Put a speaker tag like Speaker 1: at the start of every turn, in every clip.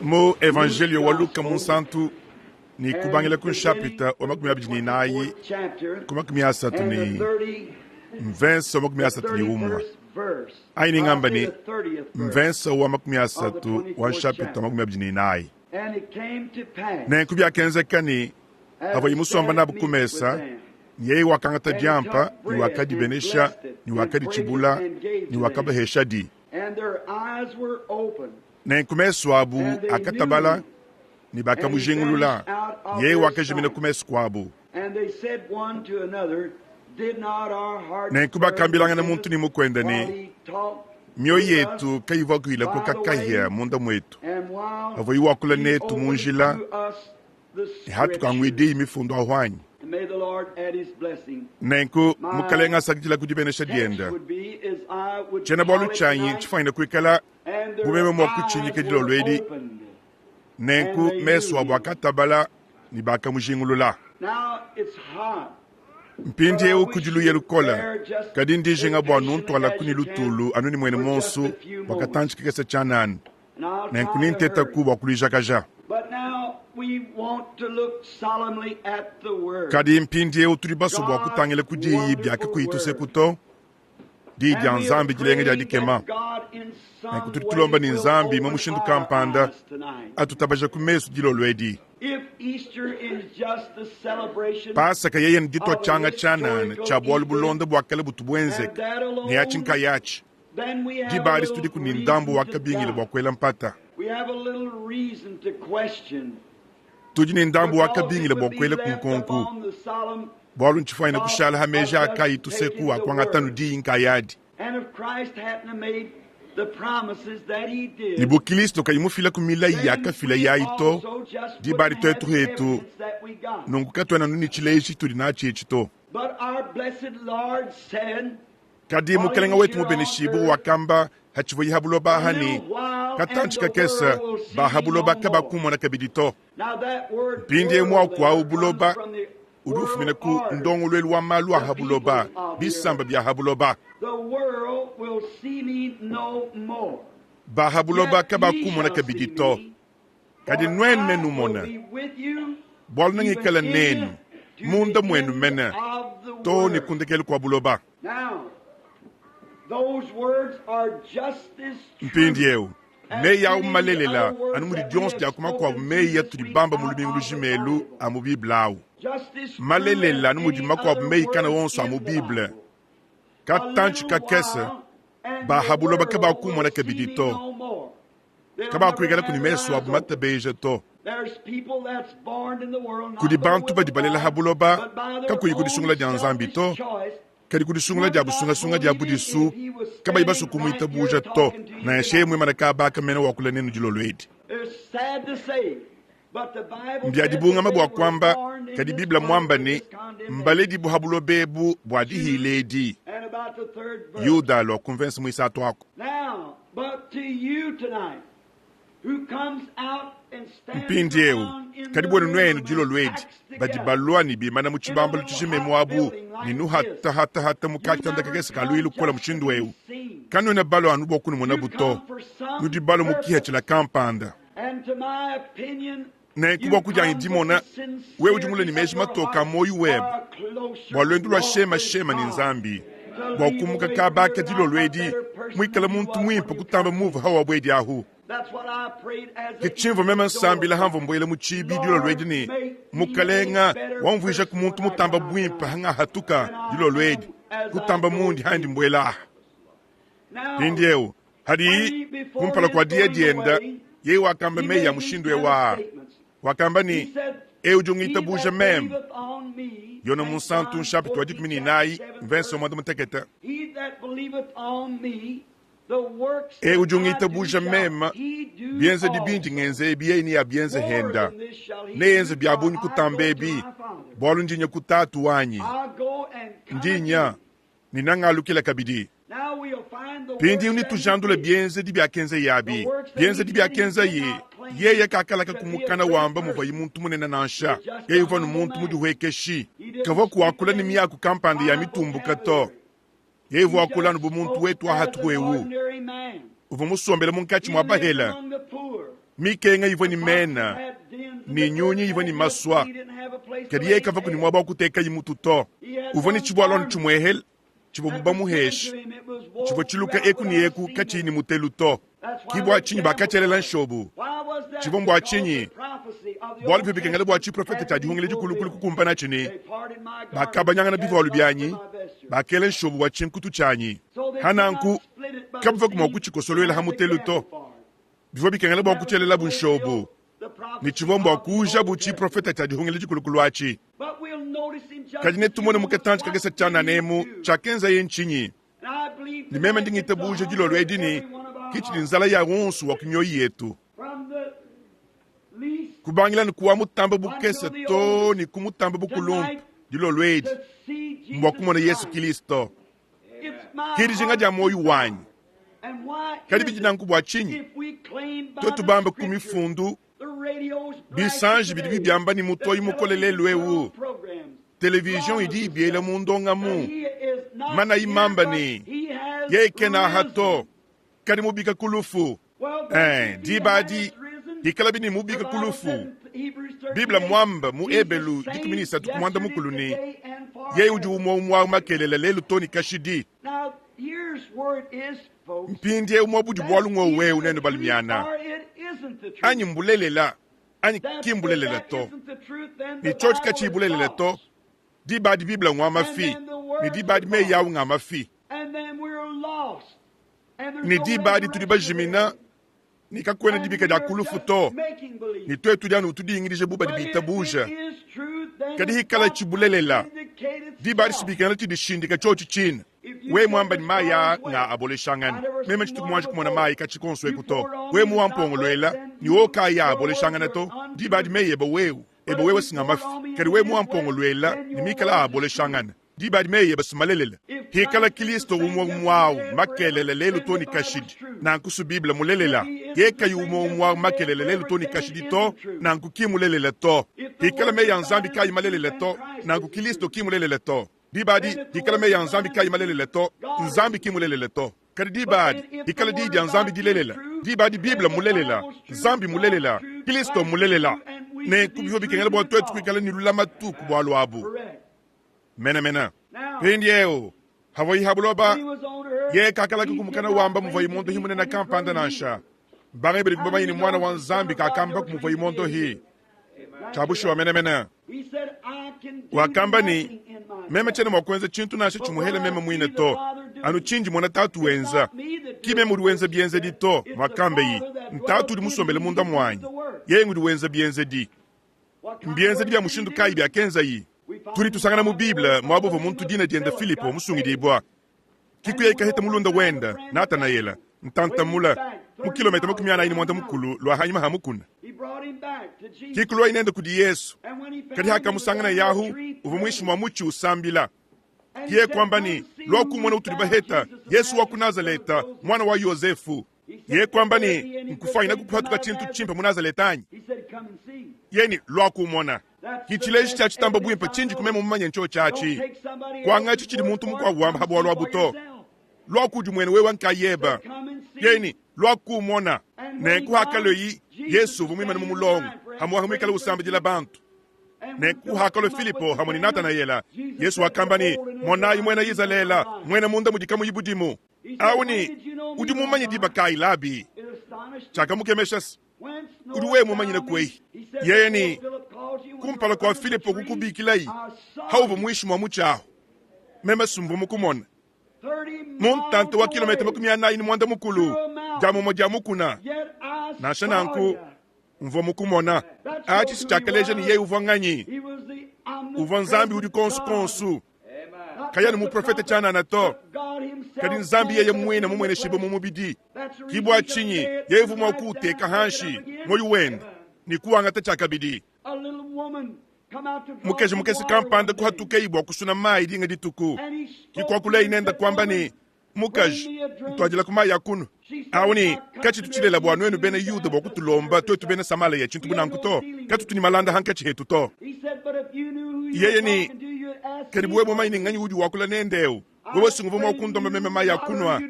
Speaker 1: Mo evangelho wa Luka Monsanto ni kubangela kun chapter o makumi abijini nayi kuma kimi asatu ni mvenso makumi asatu ni umwa aini ngamba ni mvenso wa makumi asatu wa chapter makumi abijini nayi na kubya kenze kani ava imusomba na bukumesa yeye wakangata jampa ni wakadi benesha ni wakadi chibula ni wakaba heshadi na kumeswabu akatabala ni bakamujengulula yeye wakajimina kumeswabu na kubakambilanga na muntu ni mukwenda ni myo yetu kaiva kuila ko kakaya munda mwetu avo iwakula netu munjila hatu kangwidi imifundo ahwanyi nenku mukalenga sakitila kujibenesha dienda chena bolu chanyi chifaina kuikala bumeme mwa kuchinyi kedilo lwedi nenku mesu abwakatabala ni baka mujingulula mpindi eu kujilu yelukola kadindi jenga bwa nuntu ala kuni lutulu anu ni mwene monsu wakatanchi kikese chanan nenku ninteta kuba kulijakaja kadi mpindi eu turibasu bwa kutangele kujiyi byake kuitu sekuto di dia nzambi jilenge dia dikema na kutulomba ni nzambi mamushindu kampanda atutabaje kumesu dilo lwedi pasa ka yeye ndito changa chana cha bol bulonde bwakale butubwenze ni achinka yachi di bali studi kunindambu wakabingile bwakwela mpata tujini ndambu wakabingile bwakwela kunkonku bolu nchifaina kushala hameja akai tuseku akwangata di inkayadi ibu Kristo kayimufila kumila yaka fila yaito di bari to etu nungu katwana nuni chileishi tulina chechito kadi mukelenga wetu mubenishibu wakamba hachivoyi habulo bahani katanchika kesa bahabuloba kabakumo na kabidito pindi mwa kwa ubuloba urufu mineku ndongo lwelu wa malu wa habuloba bisamba bya habuloba ba habuloba kaba kumona kabidito kadi nwen menu mona bol nangi kala nenu munda mwenu mena to ni kundekele kwa buloba mpindi eu me ya umalelela anu muri jons ja kuma kwa me ya tudibamba mulubingu jimelu amu biblau malelela anu muri makwa me kana wonso amu bible katanchi kakesa ba habuloba kaba kumona kabidito kaba kuigala kunimeso abu matabeje to kudibantu ba dibalela habuloba kakuyigudisungula janzambi to kadi kudisungula jabu sunga jabu disu kaba ibasu kumuita buja to na yeshe mwe manaka baka mena wakula nenu jilo lwedi mbiyadibunga mabwa kwamba kadi bibla mwamba ni mbaledi buhabulo bebu bwadihi ledi yuda lo convince mwisa atwako mpindi eu kadi bwenu nwenu jilo lwedi badibalwa ni bimana muchibamba lutushime mwabu ninu hata mukakitanda kakesi kalu ilu kola mchindu eu kanu na balo anubo kunu mwana buto nudi balo mukiha chila kampanda na kubwa kuja indimona wewe jumule ni meji matoka moyu web walendulwa shema ni nzambi wakumuka kabaka dilo lwedi mwikala muntu mwimpa kutamba move hawa bwedi ahu kichimvo mema nsambi la hamvo mbwele muchibi dilo lwedi ni mukalenga wamvuisha kumuntu mutamba bwimpa hanga hatuka dilo lwedi kutamba mundi handi mbwela pindieu hadi kumpala kwa dienda ye wakamba meya mushindu ewa wakamba ni eujungita buja mem yona Monsanto chapter wa dikmini nai verso manda muteketa eujungita buja mem bienze dibindi ngenze bieni ya bienze henda neenze biabunyi kutambebi bolu njinya kutatu wanyi njinya ninangalukila kabidi pindi uni tujandule bienze dibia kenze yabi bienze dibia kenze ye kakala kumukana wamba muvayi muntu munene nansha ye yuvanu muntu muduhwekeshi kavo kuwakula ni miyaku kampandi ya mitumbu kato ye yivu wakula nubu muntu wetu ahatuwewu uvu musombele munkachi mwabahela mikenga ivo ni mena ni nyunyi ivo ni maswa kadi ye kava kuni mwaba kuteka yimutu to uvo ni chibwalon chumwehel chivo mba muhesh chivo chiluka eku ni eku kachi ni mutelu to kibwa chinyi bakachelela nshobu chivo mbwa chinyi bwali pepe kengele bwa chi profete chadi hungele jukulukulu kukumpana chini bakabanyanga na bivolu byanyi bakele nshobu wa chinkutu chanyi hananku kabva kuma kuchikosolwela hamutelu to bivo bikengele bwa kuchelela bunshobu ni chivo mbwa kuja buchi profete chadi hungele jukulukulu wachi kadine tumone muketanchi kagesa chana nemu chakenza yenchinyi ni meme ndingite buje jilolo edini kichini nzala ya wonsu wa kunyoyi yetu kubangila ni kuwa mutamba bukese to ni kumutamba bukulumpu jilolo edi mbwa kumona Yesu Kristo kiri jinga ja moyu wanyi kadi bijina nkubwa chinyi to tubamba kumifundu bisanji bidi bibyamba ni mutoyi mukolele lwewu television idi biela mundonga mu mana imamba ni yekena hato kadi mubika kulufu dibadi ikalabi ni mubika kulufu bibla mwamba mu ebelu dikuminisa tukumwanda mukuluni ye uju umwa makelele lelu toni kashidi mpindie umwa buju bwalu ngowe unene balimiana anyi mbulelela anyi kimbulelela to ni church kachi bulelela to dibadi bibla ngwa mafi ni dibadi me yawu nga mafi ni dibadi tudiba jimina ni kakwene dibika da kulufu to ni tue tudianu tudi ingirije buba dibita buja kadi hikala chibulelela dibadi sibikana tudi shindika chochi china we mwamba ni maya nga abole shangan meme chitu kumwaji kumona maya kachikonswe kuto we muwampongo loela ni oka ya abole shangan to dibadi me yeba wewe singa mafi kadi we muwampongo loela ni mikala abole shangan dibadi me yeba simalelele hikala Kristo umwawu makelele lelu toni kashidi na nkusu Biblia mulelela yeka umwawu makelele lelu toni kashidi to na nkuki mulelela to hikala me yanzambi kayi malelele to na nku Kristo ki mulelele to dibadi hikala me yanzambi kayi malelele to nzambi ki mulelele to kadi dibadi hikala didi yanzambi dilelela dibadi Biblia mulelela nzambi mulelela Kristo mulelela ne kubiho bikengele bo twetu kwikala ni lulama tu kubwalu abu mena pendieo hawai habuloba ye kakala kukumukana wamba mvoyi mondo himune na kampanda nasha bange biri kubaba yini mwana wa nzambi kakamba kumvoyi mondo hi chabusho wa mena wakamba ni meme chene mwakwenza chintu nasha chumuhele meme mwine to anu chinji mwana tatu wenza kime muri wenza bienze di to wakambe yi ntatu di musombele munda mwanyi ye ngudi wenza bienze di mbienze di bia mushindu kai bia kenza yi turi tusangana mu Biblia mwabuvo muntu dina dienda Filipo musungi di bwa kikuya ikahita mulunda wenda Natanayela ntanta mula mu kilomita mukumyana ini mwanda mukulu lwa hanyuma hamukuna kikulu inenda kudi Yesu kadi haka musangana yahu uvu mwishi mwa muchi usambila kiye kwamba ni lwa kumwana utuliba heta Yesu wa kunazaleta mwana wa Yosefu ye kwamba ni nkufanya kukuhatuka chintu chimpa munazaletanyi yeni lwa kumwana kichileshi chachi tamba bwimpa chinji kumema mumanya ncho chachi kwa ngachi chidi muntu mukwa wamba habu walwa buto lwa kuju mwene wewa nka yeba yeni lwa kumona ne kuhakalo yi Yesu vumima ni mumulongo hamu hamwikala usamba jila bantu ne kuhakalo Filipo hamu ni Natanayela Yesu wakamba ni monayi mwena yizalela mwena munda mujikamu yibudimu awuni udimu manyi diba kai labi chaka mukemeshas uduwe mumanyine kwei yeni kumpala kwa Filipo kukubikilai hauvu mwishi mwa muchaho meme sumbu mukumona muntante wa kilomita makumyana ini mwanda mukulu jamu moja mukuna nashana nku mvo mukumona achi sichakeleje ni ye uvanganyi uvanzambi udi konsu kaya ni muprofete chana na to kadi nzambi yeye mwene shibo mumubidi kibwa chinyi ye uvuma ukute kahanshi moyu wenda ni kuwanga tachakabidi mukesi kampanda kuhatuke ibwa kusuna mai dinga dituku kikwa kule inenda kwamba ni mukaji ntwajila kumaya kunu awuni kachi tuchilela bwanu wenu bene yuda bwa kutulomba twetu bene samala ya chintu bunankuto katu tuni malanda hankachi hetu to yeye ni karibu webo maini nganyi uju wakula nendeo wewe singuvu mwa kundomba meme maya kunwa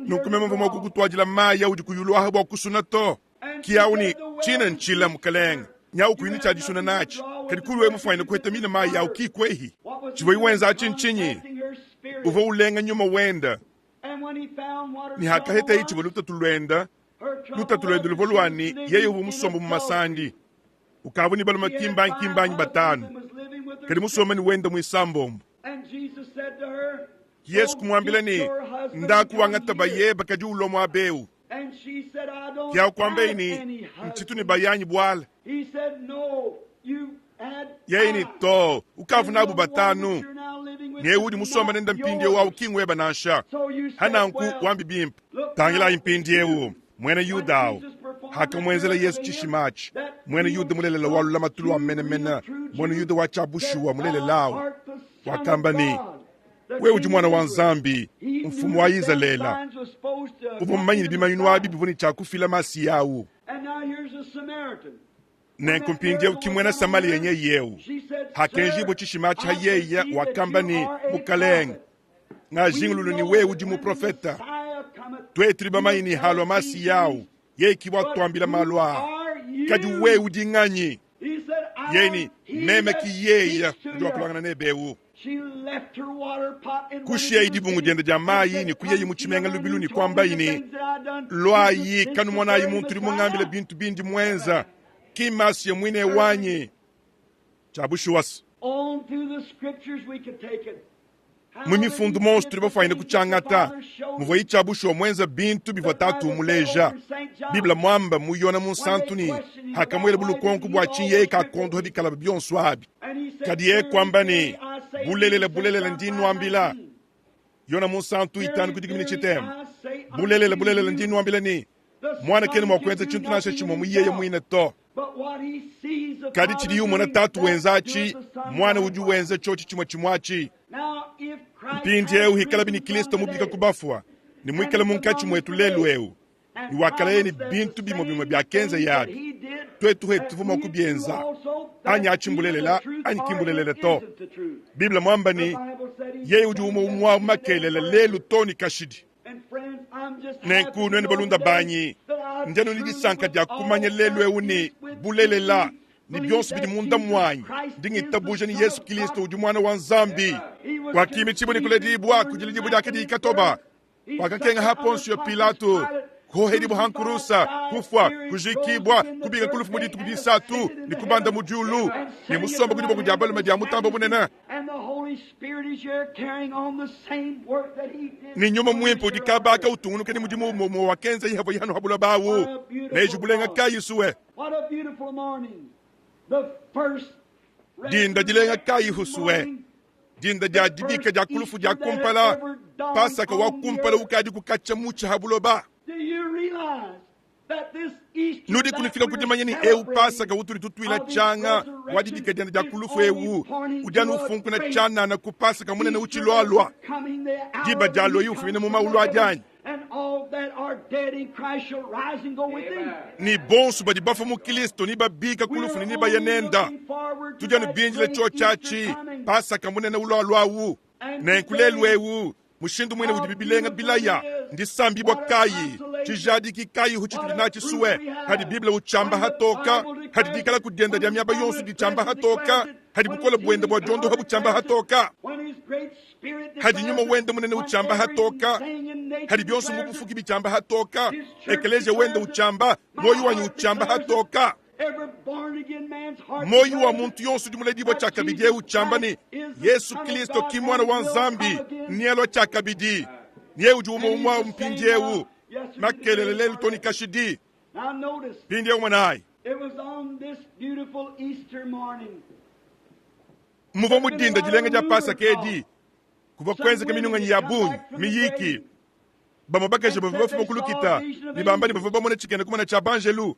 Speaker 1: nukumeme mwa kukutwajila maya uju kuyulu ahabu wa kusuna to kiauni china nchila mukaleng nyau kuini chaji suna nach kadi kulwe mufaina kweta mina ma yau ki kwehi chivoi wenza chinchinyi uvo ulenga nyuma wenda ni haka heta ichi luta tulwenda luvolwani yeye uvo musombo mumasandi ukavu ni baluma kimbanyi batanu kadi musoma ni wenda muisambombo Yesu kumwambila ni ndakuwangata bayeba kadi ulomo abeu kia kwambe ni mchitu ni bayanyi bwala yeye ni to ukavu nabu batanu nye udi musoma nenda mpindi ewu au kingweba nasha hananku wambi bimp tangila impindi ewu mwena yudao haka mwenzela Yesu chishimachi mwena yuda mulelela walu lama tulu wa mena mwena yuda wachabushuwa mulelelao wakamba ni wewe uji mwana wa nzambi mfumu wa Izalela uvo mmanyini bimayinu wabi bivuni chakufila masi yawu nenkumpindia ukimwena samali yenye yewu hakenjibo chishimachi hayeya wakamba ni mukaleng nga jingululu ni wewe uji muprofeta twetri bamayini halwa masi yawu yeki watuambila malwa kadi wewe uji nganyi yeni meme ki yeya ujua kulangana nebewu kushia idibungu jenda jamayi ni kuyeyi muchimenga lubilu ni kwamba ini lwayi kanu mwana yi muntu limungambile bintu bindi mwenza kimasi ya mwine wanyi chabushu wasu mwimifundu monstru bafaine kuchangata muvoyi chabushu wa mwenza bintu bivatatu umuleja bibla mwamba muyona munsantuni hakamwele bulukonku bwa chinye kakondo habikala byonsu abi kadi ye kwamba ni bulelela ndinu ambila yona musantu itanu kudigimini chitem bulelela ndinu ambila ni mwana kene mwakwenza chintu nashe chimo muyeye mwine to kadi chidi yu mwana tatu wenzachi mwana uju wenza chochi chimo chimwachi mpindi eu hikala bini Kristo mubika kubafwa ni mwikala munkachi mwetu lelu eu ni wakala ye ni bintu bimo bya kenza yabi twetu hetu vuma kubienza anya achimbulelela anyi kimbulelela to Biblia mwamba ni yeye uju umwa makelele lelu toni kashidi nenku nene balunda banyi njeno ni disanka dia kumanya lelu euni bulelela ni byonsu bidi munda mwanyi ndingi tabuja ni Yesu Kristo uju mwana wa nzambi kwa kimi chibu ni kuledibwa kujilijibu jake di ikatoba wakakenga Ponsio Pilato kohedibu hankurusa kufwa kujikibwa kubiga kulufu muditu kudisatu ni kubanda mujulu ni musomba kudibu kujabala madia mutamba munena ni nyuma mwimpo dikabaka utunu kani mujimu mo wakenza yihavo yano habula bawu nejubulenga kayisuwe dinda jilenga kayisuwe dinda jadibika jakulufu jakumpala pasaka wakumpala ukadi kukacha mucha habulo ba nudi kunifila kujimanya ni eu pasaka uturi tutuila changa wadidika janda jakulufu ewu ujanu ufunku na chana na kupasaka mune na uchilwalwa jiba jalo yu ufine muma ulwa janyi ni bonsu badi bafa mu Kristo ni babika kulufu ni ba yanenda tujanu binjile chochachi pasaka mune na ulwa wu na nkulelu ewu mushindu mwene ujibibilenga bilaya ndi sambi bwa kayi chijadi ki kayi huchitulina chisuwe hadi Biblia uchamba hatoka hadi dikala kudenda dia myaba yonsu di chamba hatoka hadi bukola bwenda bwa jondo habu chamba hatoka hadi nyuma wenda munene uchamba hatoka hadi byonsu mubufuki bichamba hatoka ekeleje wenda uchamba moyo wanyu uchamba hatoka moyo wa muntu yonsu jumuledibwa chakabidi uchamba ni Yesu Kristo kimwana wa nzambi nielo chakabidi niye ujumo umwa mpindi ewu makelele lelu toni kashidi pindi ewu manai muva mudinda jilenga ja pasa kedi kuva kwenza kaminunga nyabunyi miyiki bamabakaje bavubafu bakulukita nibamba ni bavuba mona chikene kumana cha banjelu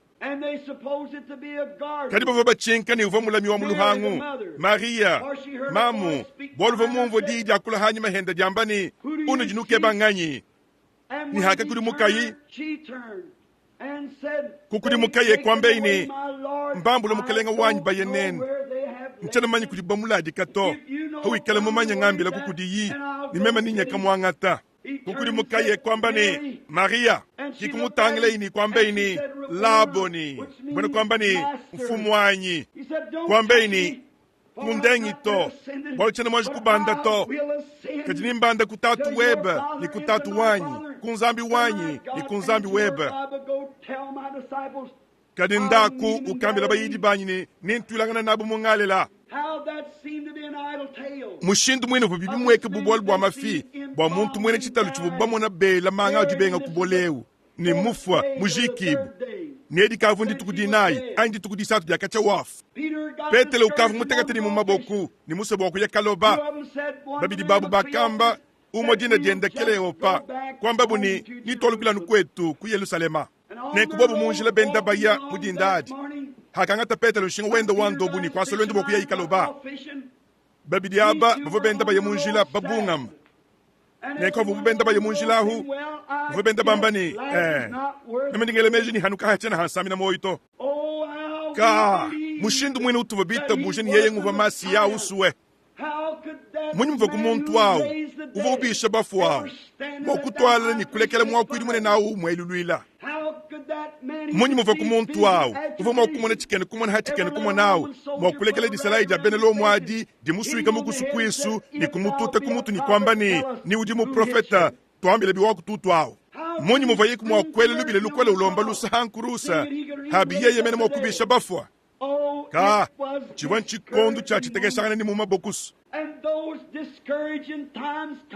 Speaker 1: kadi bavuba chinka ni uva mulami wa muluhangu Maria mamu bolvo mumvo didi akula hanyi mahenda jambani unu jinuke banganyi ni haka kuri mukayi kukuri mukayi kwambe ini mbambulo mukalenga wanyi bayenen mchana manyi kuri bamula dikato hawi kala mumanya ngambila kukudi yi ni mema ninya kamwangata kukudi mukaye kwamba ni Maria kikumutangile ini kwamba ini Laboni mbona kwamba ni mfumu wanyi kwamba ini kundengi to bolo chene mwaji kubanda to kajini mbanda kutatu webe ni kutatu wanyi kunzambi wanyi ni kunzambi webe kadi ndaku ukambila bayidi banyi ni ntulangana nabu mungalela mushindu mwene vubibi mweke bubol bwa mafi bwa muntu mwene chitalu chibuba mona bela manga ujibenga kuboleu ni mufwa mujikibu nedi kavu ndi tukudinai andi tukudisatu bya kacha wafu petele ukavu mutekateni mu maboku ni museboku ya kaloba babidi babu bakamba umojine diende kele opa kwamba buni ni tolukila nukwetu ku Yerusalema ne kubobu munjile benda baya mudindadi hakangata petele nshinga wenda wando buni kwa solo boku ya ikaloba babidi aba bavo benda baya munjila babungam ne ko bavo benda baya munjila hu bavo benda bambani namendingele meji ni hanuka hachana hansamina moito ka mushindu mwene utubabita bujeni yeye nguva masi ya usue munyi mva kumuntu wawo uva ubisha bafu wawo mokutwala ni kulekele mwakwiri mwene nawo umwelulwila munyi mva kumuntu wawo uva mwakumona chikene kumona hachikene kumona nawo mwakulekele disalaija benelo mwadi dimusuika mukusu kwisu ni kumutute kumutu ni kwamba ni udimu profeta tuambile biwaku tutu wawo munyi muva yiku mwakwele lubile lukwele ulomba lusa hankurusa habi yeye mene mwakubisha bafwa ka chivan chikondu cha chitekeshana ni mumabokusu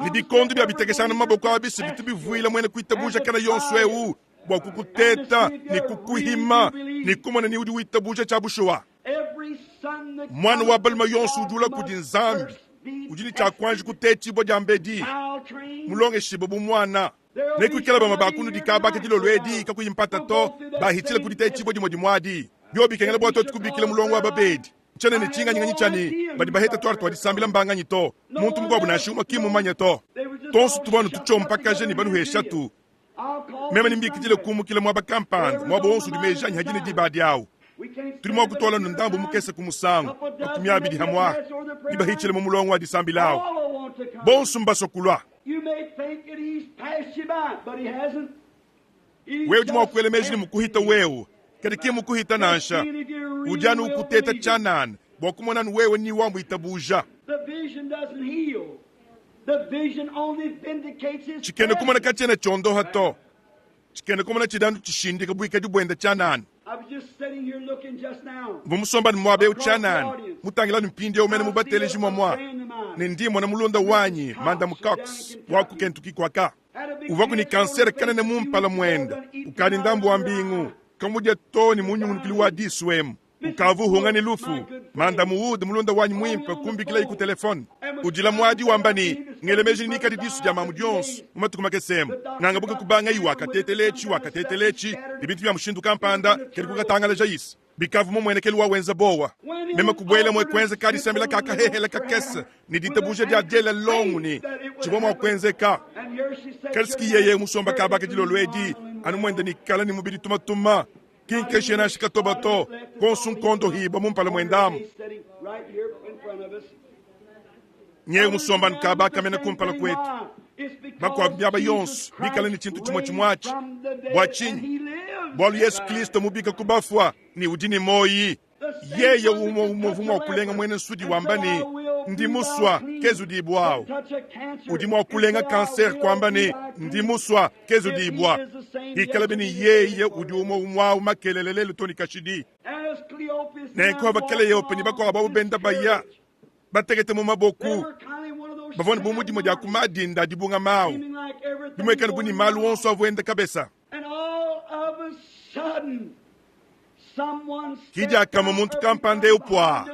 Speaker 1: ni bikondu bya bitekeshana maboko abisi bitubivuila mwene kuitabuja kana yonswewu bwa kukuteta ni kukuhima ni kumana ni udi witabuja chabushuwa mwana wa balma yonsu udula kudinzambi ujini cha kwanji kutechi bo jambedi mulonge shibobu mwana nekuikela bama bakunu dikabake dilo lwedi kakuyimpata to bahitile kuditechi bo jimodimwadi byobi kengele bwato tukubikile mulongo wa babedi chane ni chinga nyinga nyichani badi baheta twarto wadi sambila mbanga nyito muntu mugwabu na shuma kimu manya to tonsu tubanu tuchompa kaje ni banu heshatu mema nimbi kitile kumu kile mwaba kampand mwaba onsu dimeja nyajine dibadi yao tulimo kutola nundambu mukese kumusangu akumya bidi hamwa dibahichile mulongo wadi sambilao bonsu mbaso kulwa wewe juma kwele meji ni mukuhita wewe kadiki mukuhita nansha ujanu ukuteta chanan bokumona wewe ni wambu itabuja chikene kumana kachene chondo hato chikene kumana chidandu chishindi kabuika jubwenda chanan vumusomba ni mwabe uchanan mutangila mpindi umene mubatele jimwa mwa nindimo na mulonda wanyi manda mukax waku kentuki kwaka uvaku ni kansere kanene mumpala mwenda ukani ndambu wa mbingu kamuja toni munyungulukili wa diswem ukavu hunga ni lufu manda muudi mulonda wanyi mwimpa kumbi kila iku telefoni ujila mwadi wambani ngelemeji ni kati disu jama mudionsu umatukumake semu nangabuka kubanga iwa katetelechi ibintu ya mshindu kampanda keliku katangala jaisi bikavu mwene kelu wa wenza bowa mema kubwele mwe kwenze kadi sembila kaka hehele kakesa ni ditabuje dia jela longu ni chiboma kwenze ka kelski yeye musomba kabake dilo lwedi anu mwende ni kala ni mubidi tumatuma kinke shena shikatobato konsun kondo hiba mumpala mwendamu nye musomba nkabaka mena kumpala kwetu bakwa byaba yonsu bikala ni chintu chimwachi bwachinyi bwalu Yesu Kristo mubika kubafwa ni udini moyi yeye umo wakulenga mwene sudi wambani ndimuswa kezu dibwao udimo wakulenga kanser kwambani ndimuswa kezu dibwa hikalabini yeye udiumo umwao makelelelele toni kashidi neko bakele yope ni bako ababu benda baya bategete mu maboku bavoni bumudi moja kumadinda dibunga mao dimwekana buni malu wonso avwenda kabesa kija kama muntu kampande upwa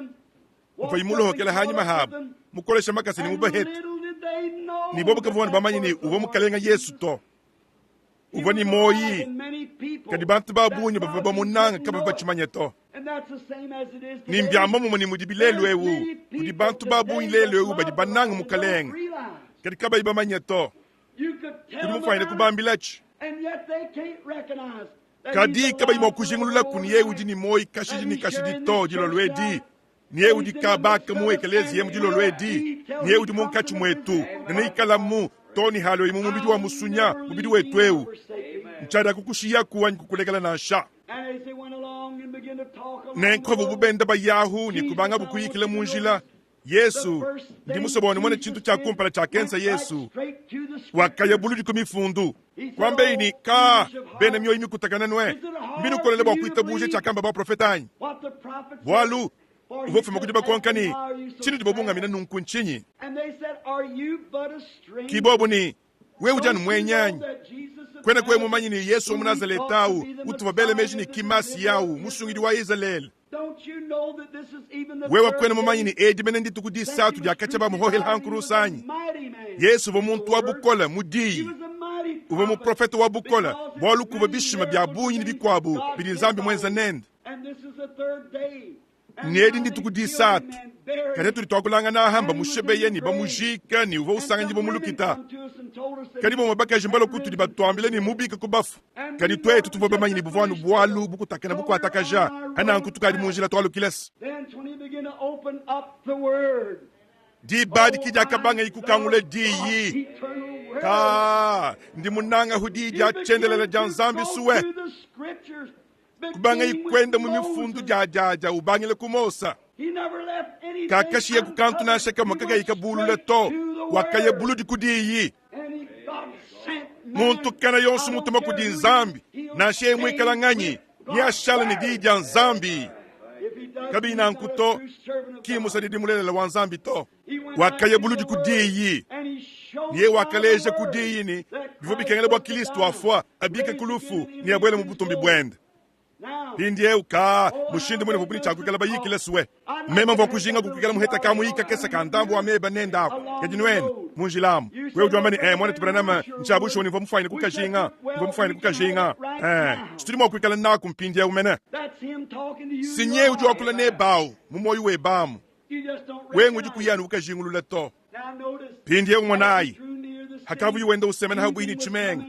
Speaker 1: ufa imulo hokela hanyi mahabu mukolesha makasi ni mubahetu ni bobo kavwani bamanyi ni uva mukalenga Yesu to uva ni moyi kadi bantu babunye baba munanga kaba bachimanya to ni mbyamba mu ni mudibilelo ewu kudi bantu babunye lelo ewu badi bananga mukalenga kadi kaba ibamanya to kudi mufaine kubambilachi kadi kaba imo kujingulula kuniye ujini moi kashidi to jilo lwedi niye udi kabaka muwekelezi yemu jilo lwedi niye udi munkachu mwetu nene ikalamu toni halo imu mubidi wa musunya mubidi wetweu nchada kukushia kuwa nkukulekala na sha nenkovu bubenda bayahu ni kubanga bukuyikile munjila Yesu ndi musoboni mwana chintu cha kumpala cha kensa Yesu wakaya buludi kumifundu kwambe ini ka bene myo imi kutakana nwe mbinu kolele bwa kuita buje cha kamba ba profetanyi walu uvofu makujiba konkani chini tibobunga mina nunkunchinyi kibobu ni we ujanu mwenyanyi kwene kwe mumanyi ni Yesu wa Munazaletawu utuva bele meji ni kimasi yawu musungidi wa Israeli wewa kwene mumanyi ni eji bene ndi tukudi satu di akachaba muhohel hankuru sanyi Yesu uva muntu wa bukola mudiyi uva mu profeta wa bukola bolu kuva bishima bya bunyi ni bikwabu bidi nzambi mwenza nende nedi ndi tukudi satu kade tuli twakulanga na hamba mushebeye ni bamujika ni uva usanga njibo mulukita kadi bomo baka jimbalo kutu di batwambile ni mubika kubafu kadi twetu tuvo bamanyi ni buvanu bwalu bukutakana buku atakaja hana nkutuka di munjila twalu kiles di badi kija kabanga ikukangule diyi ka ndi munanga hudiji achendelela janzambi suwe kubanga ikwenda mu mifundu jajaja ubangile kumosa kakashiye kukantu na shaka makaga ikabulu leto wakaye buludi kudiyi muntu kana yonsu mutuma kudi nzambi na sheye mwikalanganyi ni ashala ni dija nzambi kabina nkuto kimusa di dimulela wa nzambi to wakaye buludi kudiyi niye wakaleje kudiyi ni bivo bikengele bwa Kristo afwa abike kulufu ni abwele mubutumbi bwende Indiye uka mushindi mwene vubuni chakwikala bayikile suwe mema mwa kujinga kukwikala muheta kamu hika kesa kandambu wa meba nenda kajinwene munjilamu wewe ujwambani mwane tupranama nchabusho ni vomufayini kukajinga chitiri mwa kukwikala na kumpindi ya umene sinye ujwa kula nebao mumoyu webamu wengu jikuyanu ukajingulula to pindi ya umwanayi hakavu yuwenda usemena habu hini chimenga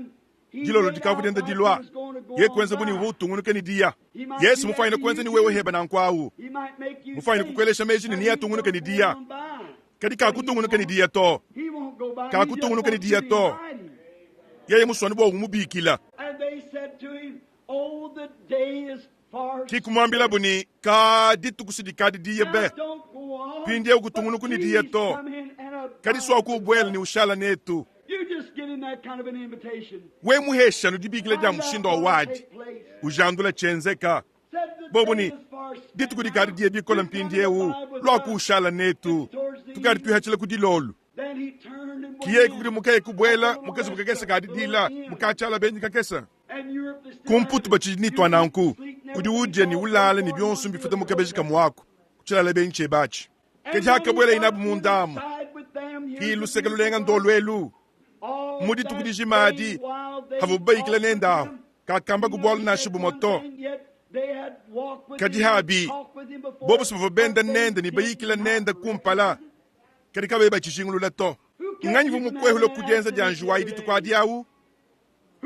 Speaker 1: jilolo dikavu denda dilwa ye kwenza buni vutu ngunuke ni dia Yesu mufayini kwenza ni wewe heba na nkwawu mufayini kukwelesha meji ni niya tungunuke ni dia kadi kakutungunuke ni dia to kakutungunuke ni dia to yeye muswani bwa umubikila kikumwambila buni kadi tukusidikadi diye be pindi ya ukutungunuku ni dia to kadi swa kubwela ni ushala netu we muhesha nudibikile ja mushindo wa wadi ujandula chenzeka bobuni ditu kudikari die bikola mpindi ewu lwaku ushala netu tukari tuhachile kudilolu kiye kukudi mukaye kubwela mukasa mukakesa kadi dila mukachala benji kakesa kumputu bachini twananku kudi uje ni ulale ni byonsu mbifuta mukabejika mwako kuchilala benji ebachi kejaka bwela inabu mundamu kiluseka lulenga ndolwelu mudi tukudijimadi havu bayikila nenda kakamba kubwala na shibu moto kadi habi bobo sababu benda nenda ni bayikila nenda kumpala kadi kabe bachishingulu leto nganyi vumu kwehulo kujenza janjuwa idi tukwadi yawu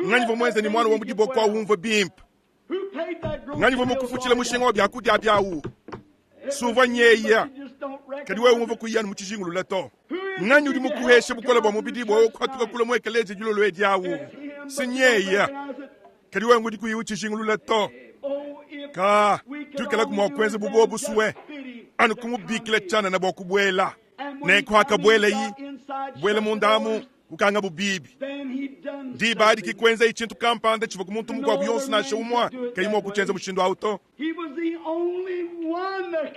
Speaker 1: nganyi vumu wenza ni mwana wamudi bokwa wumva bimp nganyi vumu kufuchila mushinga wabi hakudi abyawu suva nyeya kadi wewe wumva kuyanu muchishingulu leto nganyi udi mukuheshe bukola bwa mubidi bwa kwatuka kula mwekeleje jilolo edyawu sinyeya kadi wewe ngudi kuyiuchi shingulu leto ka tukela kumwakwenze bubo busuwe anu kumubikile chana na bwa kubwela neko hakabwela yi bwela mundamu kukanga bubibi di baadi kikwenza ichintu kampanda chiva kumuntu mukwa buyonsu na shumwa kayimo kuchenza mushindo auto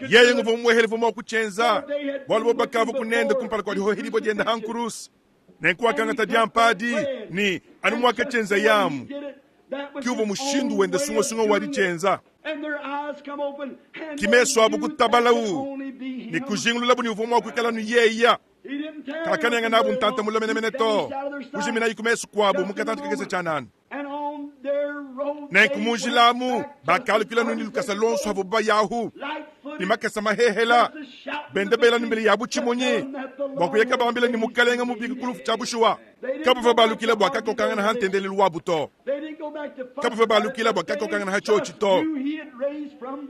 Speaker 1: yeye nguvu mwehele vumo kuchenza walibo bakavu kunenda kumpala kwa liho hilibo jenda hankurus nenkuwa kanga tadiampadi ni anu mwaka chenza yamu kiuvo mushindu wende sungo sungo wadi chenza kimeso abu kutabalawu ni kujingulu ni uvumo kukala nu yeya kakane nga nabu ntanta mula mene to ujimina yikumesu kwabu mukatanta kagesa chananu nenkumunjilamu bakalu kila nuni lukasa lonsu havu bayahu ni makasa mahehela bende bela nimbili yabu chimonye wakuyeka bambila ni mukalenga mubiki kulufu chabushuwa kabufa balukila bwaka kokanga na hantendele luwabu to kabufa balukila bwaka kokanga na hachochi to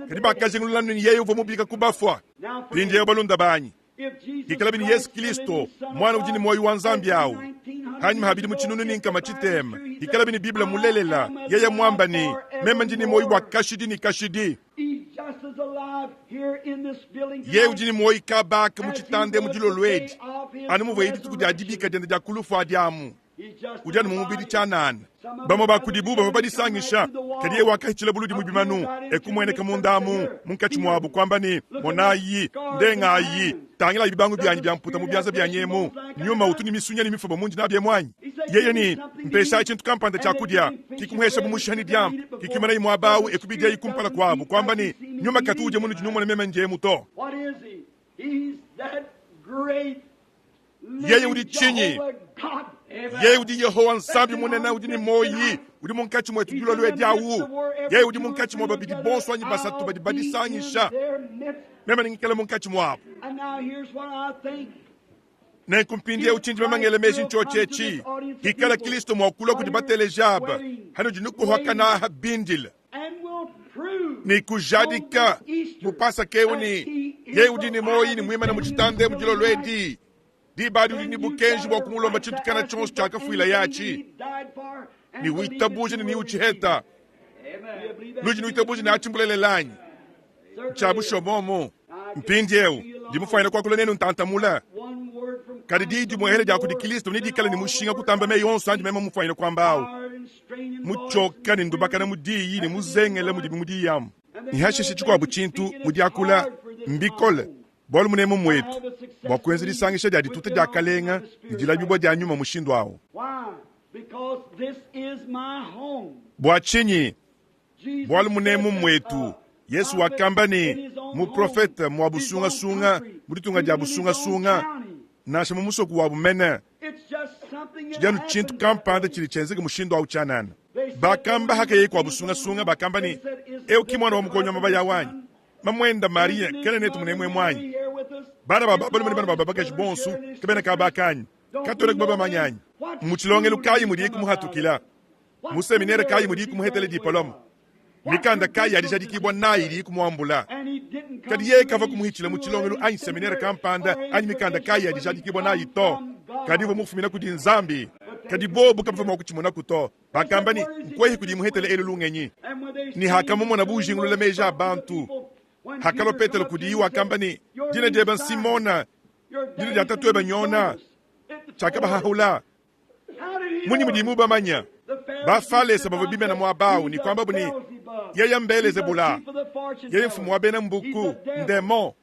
Speaker 1: kadi bakajingulula nuni yeyo uvo mubika kubafwa pindi ya balunda banyi kikala bini Yesu Kristo mwana ujini moyo wa nzambi yawu hanyuma habidi muchinunu ninka machitema ikala bini biblia mulelela yeye mwamba ni mema njini moyi wa kashidi ni kashidi ye ujini moyi kabaka muchitande mujilo lwedi anu muvaidi tukujadibika jende jakulufu adiamu ujani mumubidi chanana bamo bakudibu bamo badisangisha kadiye wakahichile buludi mubimanu ekumwene kamundamu munkachimwabu kwamba ni monayi ndengayi tangila ibibangu byanyi byamputa mubyanza byanyemu nyuma utuni misunya ni mifuba munji nabye mwanyi yeye ni mpesha ikintu kampanda chakudya kikumwesha bumushani dyam kikimana imwabawu ekubidia ikumpala kwabu kwamba ni nyuma katuje munu jinumo na mema njemu to yeye udi chinyi ye udi Yehowa nsambi munena udi ni moyi udi munkachi mwetu julo lwe diawu ye udi munkachi mwa babidi bonso anyi basatu badi badi sanyisha mema ngikele munkachi mwabu na kumpindie uchinji mema ngele meji nchochechi hikala Kristo mwakula kudibatele jaba hano jinuku wakana habindile ni kujadika mupasa keuni ye udi ni moyi ni mwima na mchitande mjilo lwe di badi ni bukenji wa kumulomba chintu kana chonsu chaka fuila yachi ni witabuje ni uchiheta luji ni witabuje ni achimbulele lanyi chabu shomomo mpindieu di mufaina kwa kula nenu ntantamula kadi di muhere ja kudi Kristo ni dikala ni mushinga kutamba me yonso andi mema mufaina kwa mbao muchoka ni ndubaka na mudiyi ni muzengele mudi yam ni hashishi chukwa buchintu mudi akula mbikole bolu munemu mwetu bwakwenzi lisangisha jadi tuta jakalenga njila bibo dya nyuma mushindo awo bwachinyi bolu munemu mwetu Yesu wakamba ni mu profeta mu abusunga sunga muditunga dya abusunga sunga nasha mumusoku wa bumene chijanu chintu kampanda chili chenzege mushindo awo chanana bakamba haka yeko abusunga sunga bakamba ni kimwana wa mukonyo mabaya wanyi mamwenda Maria kene netu munemwe mwanyi bana baba bakashi bonsu kebena kabakanyi katore baba manyanyi muchilonge lukayi mudi kumuhatukila museminere kayi mudi kumuhetele diploma mikanda kayi adijadi kibwa nayi di kumwambula kadi ye kava kumuhichila muchilonge lu anyi seminere kampanda anyi mikanda kayi adijadi kibwa nayi to kadi vo mufumina kudi nzambi kadi bobu kapfa mwakuchimona kuto bakamba ni nkwehi kudi muhetele elu lungenyi ni hakamumo na bujingulu le meja bantu hakalo petelo kudi wakamba ni dina deba Simona dina data tueba nyona chakaba hahula muni mudimu bamanya bafale sababu bime na mwabau ni kwamba buni yeye mbele zebula yeye mfumu wa bena mbuku ndemo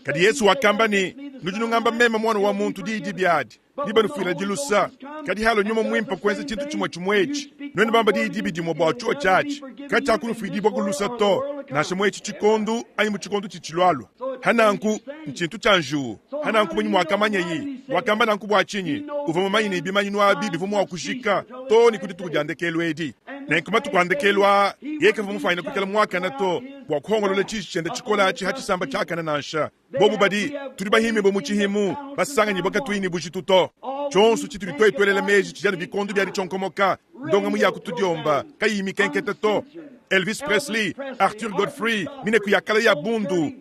Speaker 1: kadi Yesu wakamba ni nujunu ngamba mema mwana wa muntu di biadi niba nufila jilusa kadi halo nyuma mwimpa kwenze chintu chumwechi nweni bamba di bidimo bwa chuo chachi kacha kunufidi bwa kulusa to na shemwechi chikondu ayi muchikondu chichilwalwa hananku nchintu chanju hananku munyi mwakamanya yi wakamba nanku bwa chinyi uvoma manyi ni bimanyi nwa bibi vumu wa kushika to ni kuti tukujandekelwa edi na nkuma tukwandekelwa yeke vumu faina kukela mwaka na to kwa kuhongolole chichi chende chikola chi hachi samba chaka na nansha bobu badi turi bahime bo muchihimu basanga nyiboka tuini bushituto chonsu chituri toy twelele meji chijana bikondu byari chonkomoka ndonga muya kutudiomba kayimi kenkete to Elvis Presley, Arthur Godfrey, mine kuyakala ya bundu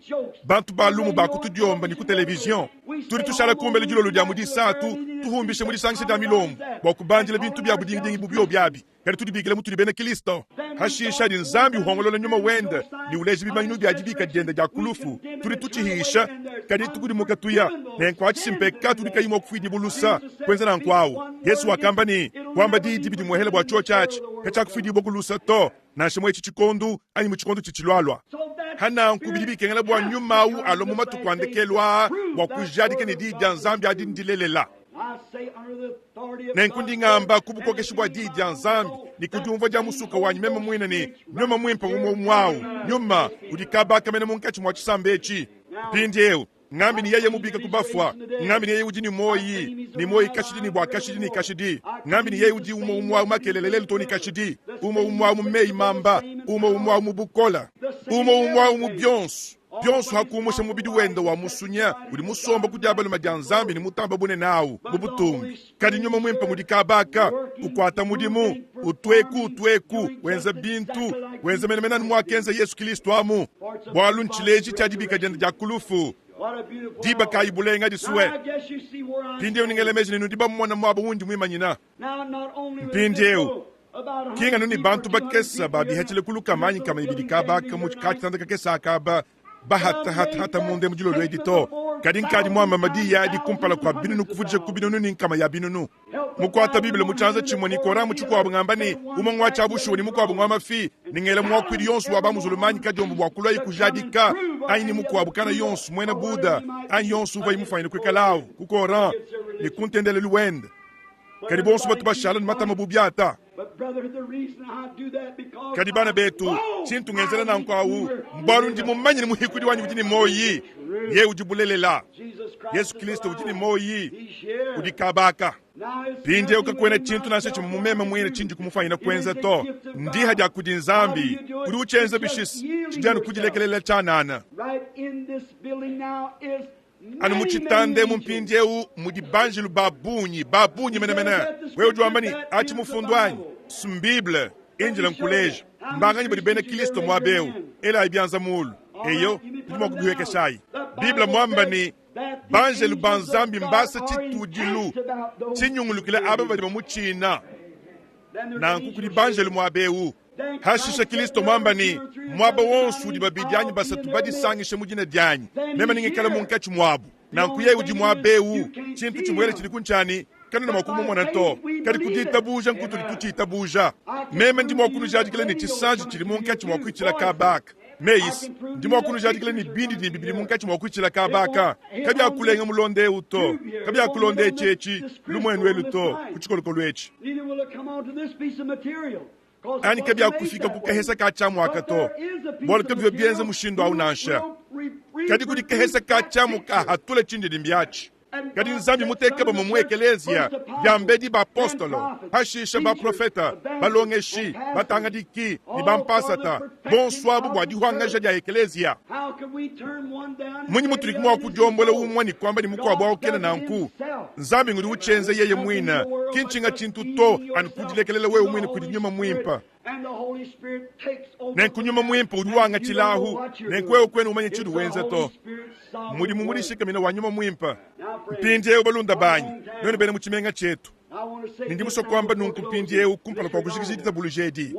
Speaker 1: bantu balumu bakutudiomba ni ku television turi tushala kumbele jilolo dia mudi satu tuhumbishe mudi sangisha dia milombo bakubanjile bintu bya budingi bubyo byabi kali tudi bigile mutu bene Kristo hashisha din zambi hongololo nyuma wenda ni uleji bimanyinu byajibika jende ja kulufu turi tuchihisha kali tukudi mukatuya nenkwachi simpeka turi kayimo kufidi bulusa kwenza na nkwawo Yesu wakamba ni kwamba di bidi muhele bwa chuo church kacha kufidi bokulusa to na shemwe chikondu ani muchikondu chichilwalwa hana nkubidi kengela bwa nyuma u alomuma tukwandekelwa wa kujadike ni di nzambi adi ndilelela nenkundi ngamba kubukokeshibwa di nzambi ni kujumva ja musuka wanyi mema mwina ni nyuma mwimpa mwawu nyuma udikaba kamene munkachi mwa chisambechi pindeu ngambi ni yeye mubika kubafwa ngambi ni yeye ujini moyi ni moyi kashidi ni bwa kashidi ni kashidi ngambi ni yeye uji umwa makelelele to ni kashidi umwa mumei mamba umwa mubukola umwa mubyonsu byonsu hakumusha mubidi wenda wa musunya uri musomba kujabalo majanzambi ni mutamba bune nawo bubutumbi kadi nyuma mwimpa mudikabaka ukwata mudimu utweku wenza bintu wenza menemena mwakenza Yesu Kristo amu bwalu nchileji chajibika jenda jakulufu diba kayibulenga disuwe pindeu ningelemezi ninu diba mwana mwabo wundi mwimanyina mpindeu kinga nuni bantu bakesa babi hechile kuluka manyi kama ibidika baka muchikati tanda kakesa akaba hata munde mujilo lwe edito kadin kadi mwamba madi ya di kumpala kwa binunu kufudisha kubinunu ninkama ya binunu mukwata biblia muchanza chimoni kora muchukwa abungambani umongwa chabusho ni mukwa abungwa fi ningele mwa kwiri yonsu aba muzulumanyi kadi ombu bwakulwa ikujadika ayini mukwa abukana yonsu mwena buda ay yonsu vai mufayini kwekalawo kukora ni kuntendele luwende kadi bonsu batu bashala mata mabubiata kadi bana betu chintu ngenzela na nkwawu mbaru ndi mumanyi ni muhikudi wanyu ujini moyi ye ujibulelela Yesu Kristo ujini moyi udikabaka pinde ukakwena chintu nase chimumema mwene chinji kumufanyina kwenza to ndi haja kudi nzambi kudi uchenza bishis chijanu kujilekelela chanana anu muchitande mumpindeu mudibanjilu babunyi menemene wewe juambani achi mufundwanyi sumbible injila nkuleja mbanganyi badi bene Kristo mwabeu ela ibianza mulu eyo ndimo kuguheke shayi biblia mwamba ni banjelu banzambi mbasa chitujilu chinyungulukile aba badi bamuchina na nkukudi banjelu mwabeu hashisha Kristo mwamba ni mwaba wonsu di babidyanyi basa tubadi sangishe mujina dyanyi mema ningekala munkachi mwabu na nkuye uji mwabeu chintu chimwele chili kunchani kana na makumu mwana to kadi kutitabuja nkutuli tutitabuja mema ndimo wakunu jadikile ni chisanji chili munkachi mwakuichila kabaka meis ndimo wakunu jadikile ni bindi di bibili munkachi mwakuichila kabaka kabi akulenga mulonde uto kabi akulonde chechi lumwenwelu to kuchikoloko lwechi ani kabi akufika kukahesa kachamu akato bol kabi bienze mushindo au nansha kadi kudi kahesa kachamu ka hatule chinje dimbiachi kadi nzambi muteke ba mumwekelezia byambedi ba apostolo hashisha ba profeta balongeshi batangadiki ni bampasata bonswabu bwa dihwangaja ya ekelezia munyi muturiki mwa kujombola umwani kwamba ni mukwa bwa okena na nku nzambi ngudi uchenze yeye mwina kinchinga chintu to ankudilekelela we umwini kudinyuma mwimpa nenkunyuma mwimpa uduwanga chilahu nenkwewe kwenu umanye chidu wenze to mudi mumurishika mina wanyuma mwimpa mpindie ubalunda banyi noni bene muchimenga chetu nindimuso kwamba nunkumpindie ukumpala kwa kushikishita bulujedi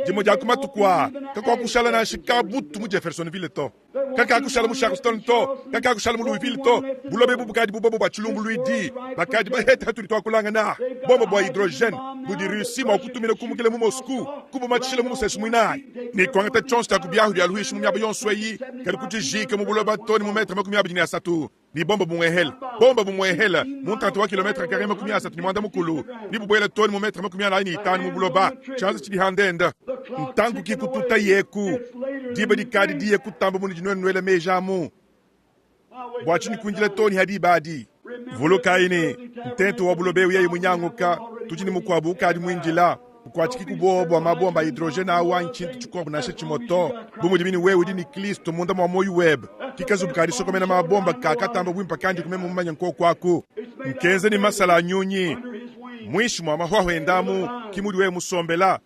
Speaker 1: jimo jakuma tukwa kakwa kushala na shikabutu mu Jeffersonville to kaka kushala mu Charleston to kaka kushala mu Louisville to bulobe bubukadi bubobo bachilumbu luidi bakadi baheta hatu litwa kulanga na bomba bwa hydrogène budi Russie ma kutumira kumukile mu Moscou kubo machile mu sesmuina ni kwangata chance ta kubiahu ya luishi mu myaba yonsweyi kali kutijike mu buloba toni mu metre makumi abini asatu ni bomba bumwehela muntatu wa kilometre kare makumi asatu ni mwanda mukulu ni bubwela toni mu metre makumi ana ni itani mu buloba chance chidi handenda ntangu kikututa yeku diba dikadi diye kutamba mu njinwe nwele mejamu bwachini kunjile toni hadibadi vulukaini ntento wa bulobe uye munyanguka tujini mukwabu kadi mwinjila ukwachiki kubobo amabomba hydrogene awa nchintu chikobu nashe chimoto bumudibini wewe dini Kristo munda mwa moyu web kikazu bukari soko mena mabomba kakatamba bwimpa kandi kumema mumanya nko kwako nkenze ni masala nyunyi mwishi mwa mahwaho endamu kimudi we musombela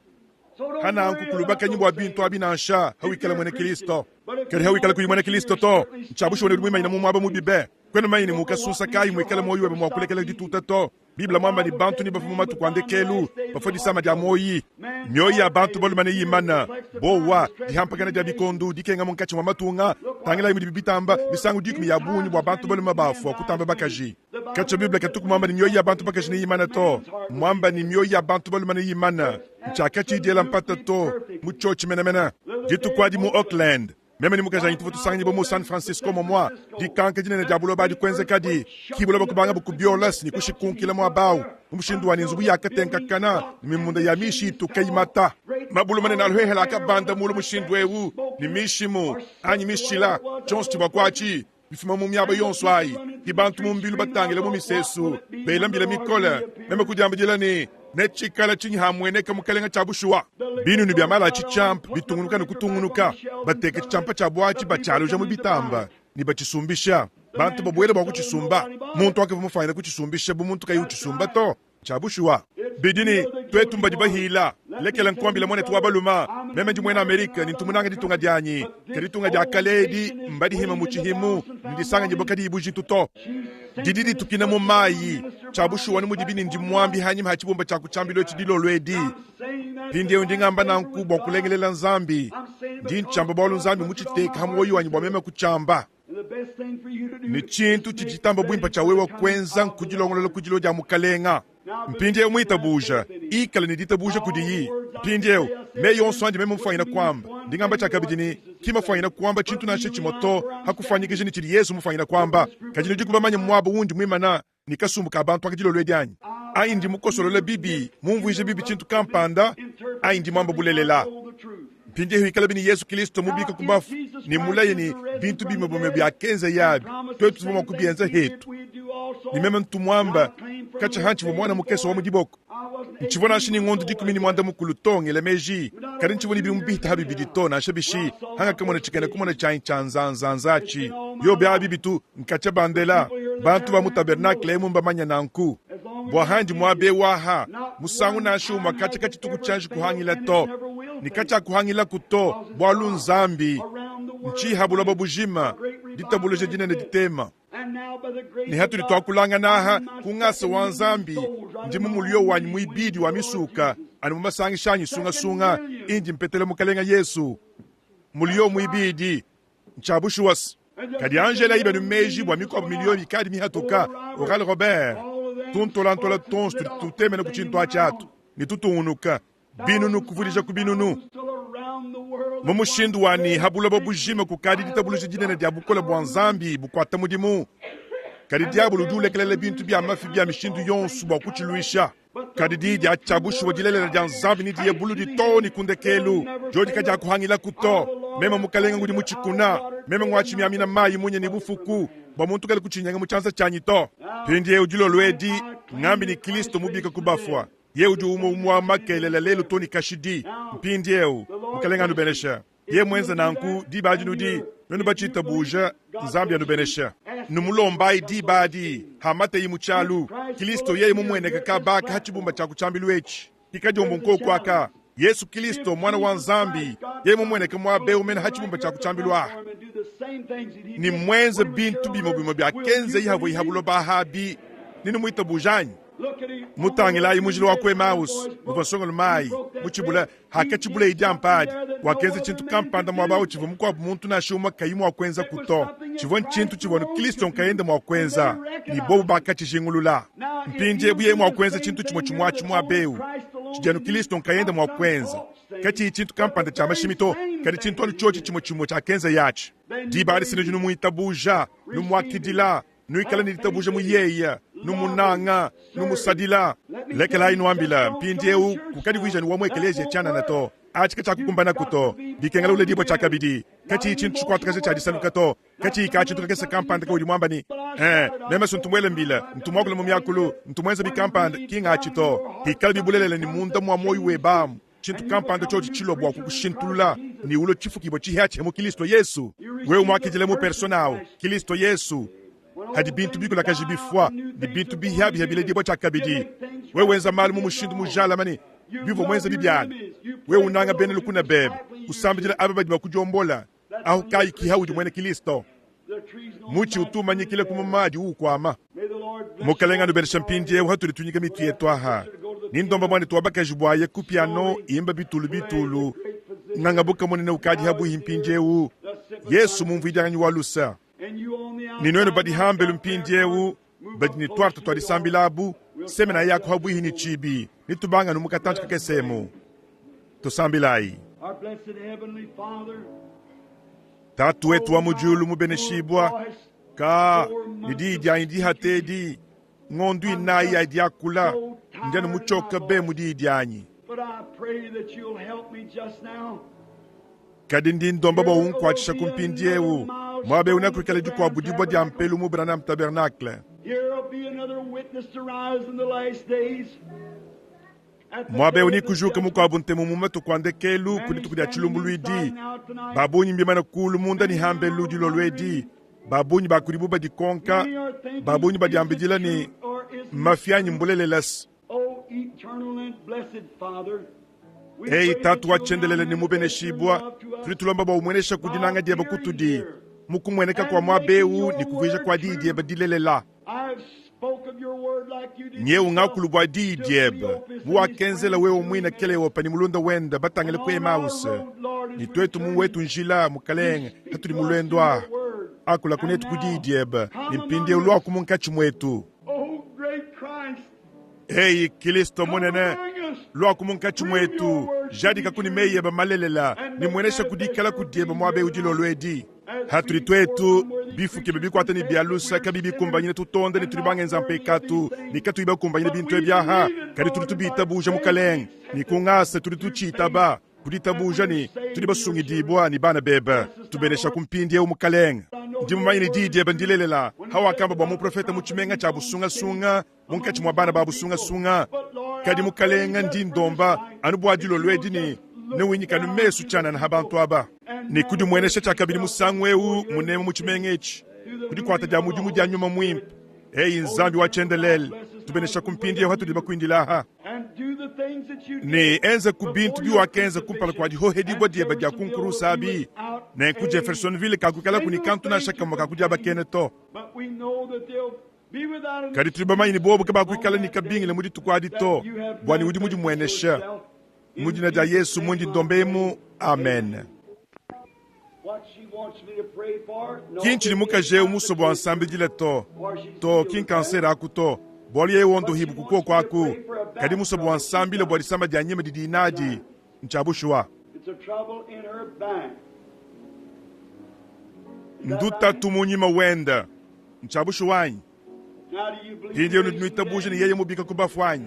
Speaker 1: hana nkukulubaka nyimbo abintu abinansha hawikala mwene Kristo kari hawikala kuli mwene Kristo to nchabusho wene mwima ina mumwaba mubibe kwenu mayini mukasusa kai mwikala moyu webe mwakulekele dituta to biblia mwamba ni bantu ni bafu mumatu kwandekelu bafodi sama dia moyi myoyi ya bantu bolu mane yimana bowa dihampagana dia bikondu dikenga munkachi mwa matunga tangela yimudi bibitamba bisangu dikumi ya bunyi bwa bantu bolu mabafu kutamba bakaji kacho biblia katuku mwamba ni myoyi ya bantu bakaji ni yimana to mwamba ni myoyi ya bantu bolu mane yimana nchakachi diela mpata to muchochi mena jitu kwa di mu Auckland meme ni mukaja intu futu sangi bomu San Francisco momwa di kanka jine jabulo ba di kwenze kadi kibulo bakubanga bukubiolas ni kushikunkila mwa bawu umushindu wani nzubu yakatenka kana mimunda ya mishi tukaimata mabulu mane nalwe hela kabanda mulu mushindu wewu ni mishimu anyi mishila chons tibakwachi bifuma mu myaba yonswai ibantu mumbilu batangile mu misesu belambile mikola meme kujamba jilani nechikala chinyi hamwene kamukalenga chabushuwa binu ni byamala chichamp bitungunuka nukutungunuka bateke chichampa chabwachi bachaluja mu bitamba ni bachisumbisha bantu babwele bakuchisumba muntu wake vumufanyira kuchisumbisha bumuntu kayi uchisumba to chabushuwa bidini twetumba dibahila lekela nkwambila mwana tuwa baluma meme ndi mwena Amerika nintumunanga ditunga dyanyi kaditunga dya kaledi mbadi hima muchihimu ndisanga njiboka di ibuji tuto dididi tukina mu mayi chabushuwani mudibini ndi mwambi hanyima hachibumba chakuchambilo chidilo lwedi pindi ndingamba nankubwa kulengelela nzambi ndi nchamba bwalu nzambi muchiteka hamuwoyi wanyi bwa meme kuchamba ni chintu chichitamba bwimpa chawewa kwenza nkujilongolola kujilo dya mukalenga mpindiyeu mwitabuja ikala niditabuja kudiyi mpindiyeu meyonso andi meme mufanyina kwamba ndingamba chakabidini kimafanyina kwamba chintu nashe chimoto hakufanyika jini chili Yesu mufanyina kwamba kajino jikubamanya mwabo wundi mwimana nikasumbuka abantu akajilo lwedyanyi aindi mukosolola bibi mumvuije bibi chintu kampanda aindi mwamba bulelela mpindiyehu ikala bini Yesu Kristo mubika kubafu ni mulaye ni bintu bime bome byakenza yabi twetu tuboma kubienza hetu ni meme ntumwamba kacha hanchi mwana mukeso wa mudiboko nchivona shini ngondo dikumini mwanda mukulu tonge le meji kari nchivoni bi mbita habi biditona shabishi hanga kamona chikene kumona chain chanzanzachi yo bya bibitu nkacha bandela bantu ba mutabernakle mumba manya nanku bwa handi mwabe waha musangu na shuma kacha kachi tukuchanji kuhangila to nikacha kuhangila kuto bwa lunzambi nchi habula babujima ditabuloje jinene ditema ni hatu litwakulanga naha kungasa wa nzambi ndimu mulio wanyi muibidi wa misuka ani mumasangi shanyi sunga indi mpetele mukalenga Yesu mulio muibidi nchabushu was kadi Angela ibe numeji bwa mikobu milioni kadi mihatoka Oral Robert tuntolantola tons tutemene kuchintu achatu ni tutuunuka binunu kuvulija kubinunu mumushindu wani habula babujima kukadi ditabuluje jinene dia bukola bwa nzambi bukwata mudimu kadi diabulu dulekelele bintu bya mafi bya mishindu yonsu bwa kuchiluisha kadi di achabushu wajilele dia nzambi ni diye bulu di toni kundekelu jodi kaja kuhangila kuto mema mukalenga ngudi muchikuna mema ngwachi miamina mayi munye ni bufuku bwa muntu kale kuchinyanga muchanza chanyito pindi ye ujilo lwedi ngambi ni Kristo mubika kubafwa ye uju umwa makelele lelo toni kashidi mpindi yeu mukalenga nubenesha ye mwenza nanku di bajinu di menu bachita buja nzambi ya nubenesha numulombai di badi hamate yimuchalu Kristo ye mumweneka kabaka hachibumba chakuchambilu echi ikajombo nkoko aka Yesu Kristo mwana wa nzambi ye mumweneka mwabe umena hachibumba chakuchambilu ni mwenza bintu bimo bya kenze yihavo yihabulo bahabi nini muita bujanyi mutangila imujilo wakwe maus muvasonga lumai muchibula hakachibula ijampadi wakenze chintu kampanda mwabao chivo mukwa muntu na shuma kayimu wakwenza kuto chivon chintu chivon Kristo nkaende mwakwenza ni bobu bakachishingulula mpinje buye mwakwenza chintu chimwachi mwabeu chijanu Kristo nkaende mwakwenza kachi chintu kampanda cha mashimito kadi chintu aluchochi chimo cha kenza yachi dibari sinujunu muitabuja numwakidila nuikala nilitabuja muyeya numunanga numusadila lekela inuambila mpindiyeu kukadi wijani wamwekeleje chana nato achika chakukumbana kuto bikengala ule dibo chakabidi kachi chintu chukwatakaze chadisanuka to kachi chintu kakesa kampanda kawidi mwambani meme suntumwele mbila ntumwakula mumyakulu ntumwenza bikampanda kinga achito hikala bibulelele ni munda mwamoyu webamu chintu kampanda chochi chilobwa kukushintulula ni ulo chifu kibo chihache mu Kristo Yesu we umwakijile mu personao Kristo Yesu hadi bintu biko lakajibifwa di bintu bihabi habile dibo chakabidi we wenza malu mumushindu mujala mani bivo mwenza bibyana we unanga bene lukuna bebe usambijila ababadi bakujombola aho kai kihawudi mwene Kristo muchi utuma nyikile kumamadi ukwama mukalenga nubele champindi ye hatu litunyika mitu yetu aha nindomba mwani tuwabaka jibwaye kupiano imba bitulu nangabuka mwene ukadi habu himpinjewu Yesu mumvidanyi walusa ninwenu badi hambelu mpindiewu badi ni twarta twadi sambilabu semena yako habu hini chibi nitubanga numukatanchi kakesemu tusambilai tatu wetu wa mujulu mubeneshibwa ka nididi indi hatedi ngondu inayi ya diakula ndenu muchoka be mudidi anyi kadindi ndomba ba unkwachisha kumpindiewu mwabe unakurikale jukwa budibwa di ampelu mu Branham Tabernacle mwabe unikujuka mukwa buntemu mumeto kwande kelu kunitukudia chilumbuluidi babunyi mbimana kulu munda ni hambelu dilo lwedi babunyi bakuribuba di konka babunyi badi ambidila ni mafianyi mbulelelas Ei tatu wachendelele ni mubeneshibwa tulitulomba baumwenesha kudinanga dieba kutudi mukumweneka kwa mwabeu ni kuvisha kwa di dieba dilelela nye ungakulu bwa di dieba muwakenzela wewe mwina kelewo pani mulunda wenda batangele kwe mause ni twetu mu wetu njila mukalenge hatu ni mulendwa akula kunetu kudi dieba ni mpinde ulwa kumunkachi mwetu. Ei Kristo monene lwa kumunkachi mwetu jadi kakuni meye ba malelela ni mwenesha kudikala kudieba mwabe udilo lwedi haturi twetu bifu kebe bikwata ni bialusa kabibi kumbanyine tutonde ni turibangenza mpekatu ni katu iba kumbanyine bintu ebyaha kadi turitubi buja mukaleng ni kungasa turituchita ba kudita buja ni turibasungi dibwa ni bana beba tubenesha kumpindi umukaleng ndimu mayini didi ebandilelela hawa kamba bwa mu profeta muchimenga cha busunga sunga munkachi mwa bana babu sunga sunga kadi mukalenga ndindomba anu bwa dilo lwedi ni ne winyika nu mesu chana na habantu aba ni kudi mwenesha cha kabili musangweu munema muchimenga echi kudi kwata ja muji muji anyuma mwimp hey nzambi wachendelele tubenesha kumpindi hatu diba kuindilaha ni enza kubintu biwa kenza kumpala kwa di hohedi bwa dieba dia kunkuru sabi na ku Jeffersonville kakukala kunikantu na shaka mwaka kudia bakeneto kadi tuliba mayini bobo kaba kuikala ni kabingi le mudi tukwadi to bwani udi muji mwenesha muji na ja Yesu mundi ndombemu amen. Kinchi ni muka je umuso bwa nsambi jile to kin kansera akuto boli ye wondo hibu kuko kwaku kadi muso bwa nsambi le bwa disamba dia nyeme didi inaji nchabushwa nduta tumunyima wenda nchabushwanyi pindi nuita buja ni yeye mubika kubafwanyi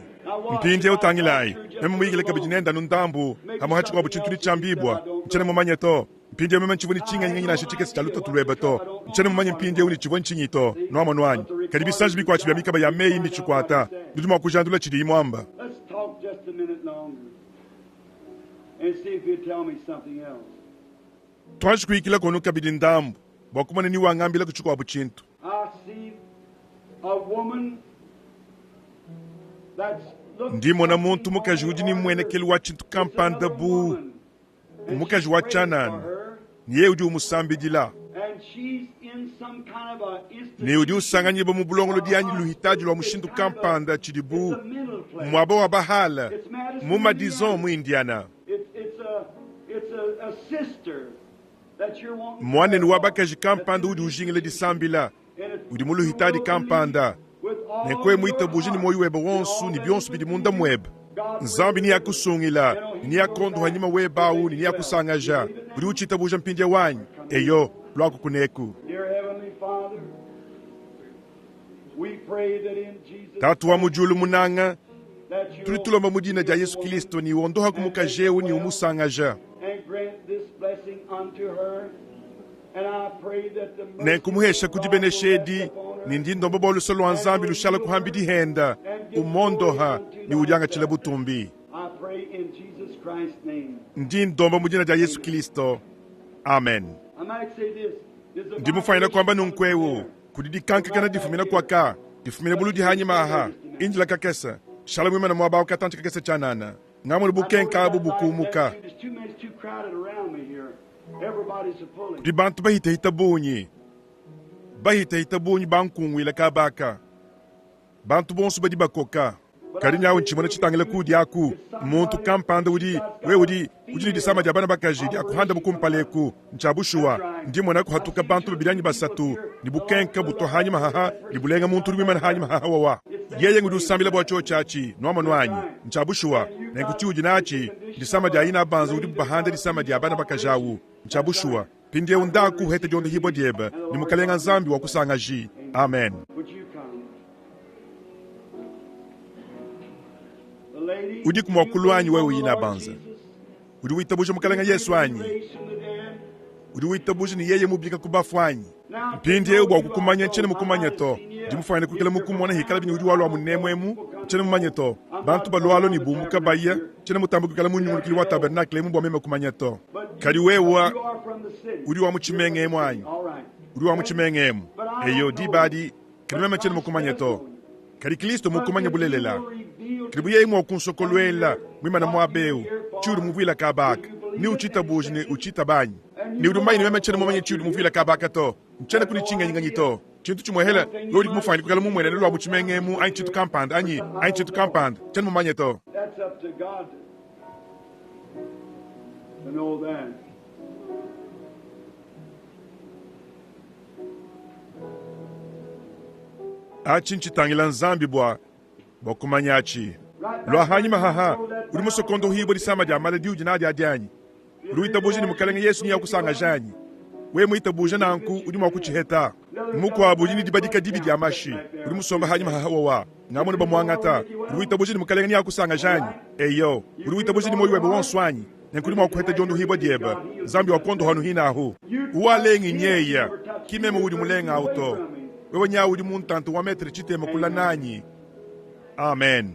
Speaker 1: mpindi utangilai mema mwigile kabijinenda nundambu hama hachukwa buchintu ni chambibwa mchene mumanye to mpindi mema nchivuni chinga nyingi na shitike sitaluta tulweba to mchene mumanye mpindi uni chivuni chingi to no amonwanyi kadibi saji bikwa chibia mikaba ya mei michukwata nuduma kujandula chidi imwamba.
Speaker 2: Let's talk just a minute longer and see if you tell me something else.
Speaker 1: Twashikuikila kono kabidindambu bakumane ni wangambila kuchukwa buchintu.
Speaker 2: I see a woman that's
Speaker 1: ndimo na muntu mukajudi ni mwenekeli wa chintu kampanda bu mukaji wa chanan ni yeudi umusambidila
Speaker 2: and she's in some kind of a
Speaker 1: ni yeudi usanganye ba mubulongolo dianyi luhitaji lwa mushintu kampanda chidibu mwaba wa bahala muma dizon mu Indiana
Speaker 2: it's a sister that you're wanting
Speaker 1: mwane ni wabakaji kampanda udi ujingile disambila udi muluhitaji kampanda nekwe muita bujini moyo weba wonsu ni byonsu bidi munda mweba nzambi ni yakusungila ni yakondo hanyuma webau ni yakusangaja uri uchita buja mpindia wanyi eyo lwako kuneku.
Speaker 2: Dear Heavenly Father, we pray that in Jesus
Speaker 1: tatu wa mujulu munanga
Speaker 2: that you
Speaker 1: tulitulomba mudina ja Yesu Kristo ni wondoha kumukajeu ni umusangaja
Speaker 2: and grant this blessing unto her. And I pray that the
Speaker 1: ne kumuhesha kudibeneshedi ni ndindomba boluso lwa nzambi lushala kuhambidi henda umondoha ni ujanga chile butumbi.
Speaker 2: I pray in Jesus Christ's name.
Speaker 1: ndindomba mudina ja Yesu Kristo amen.
Speaker 2: I might say this.
Speaker 1: Ndimufaina kwamba nunkwewu kudidikanka kana difumina kwaka difumina buludi hanyima aha injila kakesa shala mwima na mwabao katanchi kakesa chanana ngamul bukenka bubukumuka
Speaker 2: There's too many too crowded around me here. Everybody's pulling.
Speaker 1: kudi bantu bahita bunyi bankungwila kabaka bantu bonsu badi bakoka kadi nyawo nchimona chitangile kudi aku muntu kampanda udi ujili disama jabana bakajidi akuhanda bukumpaleku nchabushuwa ndimona kuhatuka bantu babiranyi basatu nibukenka buto hanyima haha nibulenga muntu rumimana hanyima haha wawa yeye ngudu sambila bwa cho chachi nwama nwanyi nchabushuwa na nguchuji nachi disama jaina banza udi bahanda disama jabana bakajawu nchabushuwa pinde undaku hete jonde hibo dieba nimukalenga nzambi wakusanga ji amen.
Speaker 2: Would you come? The lady
Speaker 1: udi kumwakulu wanyi wewe yina banza udi witabusha mukalenga Yesu wanyi udi witabusha ni yeye mubika kubafu wanyi mpindi yewe bwa kukumanya nchene mukumanya to dimufane kukele mukumona hikala bini udi walwa munemwemu nchene mumanya to bantu balwalo ni bumuka baya nchene mutambu kukele munyumulu kili wa tabernakle mubwa meme kumanya to kadi wewa
Speaker 2: you are from the city.
Speaker 1: udi wa muchimengemu wanyi
Speaker 2: All right.
Speaker 1: udi wa muchimengemu eyo dibadi kadi meme nchene mukumanya to kadi Kristo mukumanya bulelela kadi buye imo kunsokolwela mwima na mwabeu chiudu muvila kabaka ni uchita buji ni uchita banyi ni udumbai ni meme chene momanye chiudu muvila kabaka to mchene kuni chinga nyinganyi to chintu chumuhela lori kumufani kukala mumwene lwa buchimenge mu ayin chitu kampand ayin chitu kampand chene momanye to.
Speaker 2: That's up to God to know that.
Speaker 1: Achinchitangila nzambi bwa bokumanyachi lwa hanyuma haha uri musokondo hibo disama dia mala diu jina dia dianyi uri itabuji ni mukalenge Yesu ni yakusanga janyi we mu itabuji nanku uri mwakuchiheta muko abuji ni dibadika dibi dia mashi uri musomba hanyuma haha wa ngamone ba mwangata uri itabuji ni mukalenge ni yakusanga janyi eyo uri itabuji ni moyo webo wonswanyi nenkuri mwakuheta jondo hibo dieba zambi wakondo hanu hina aho uwalengi nyeya kimeme uri mulenga auto wewe nya uri muntantu wa metre chitema kula nanyi. Amen.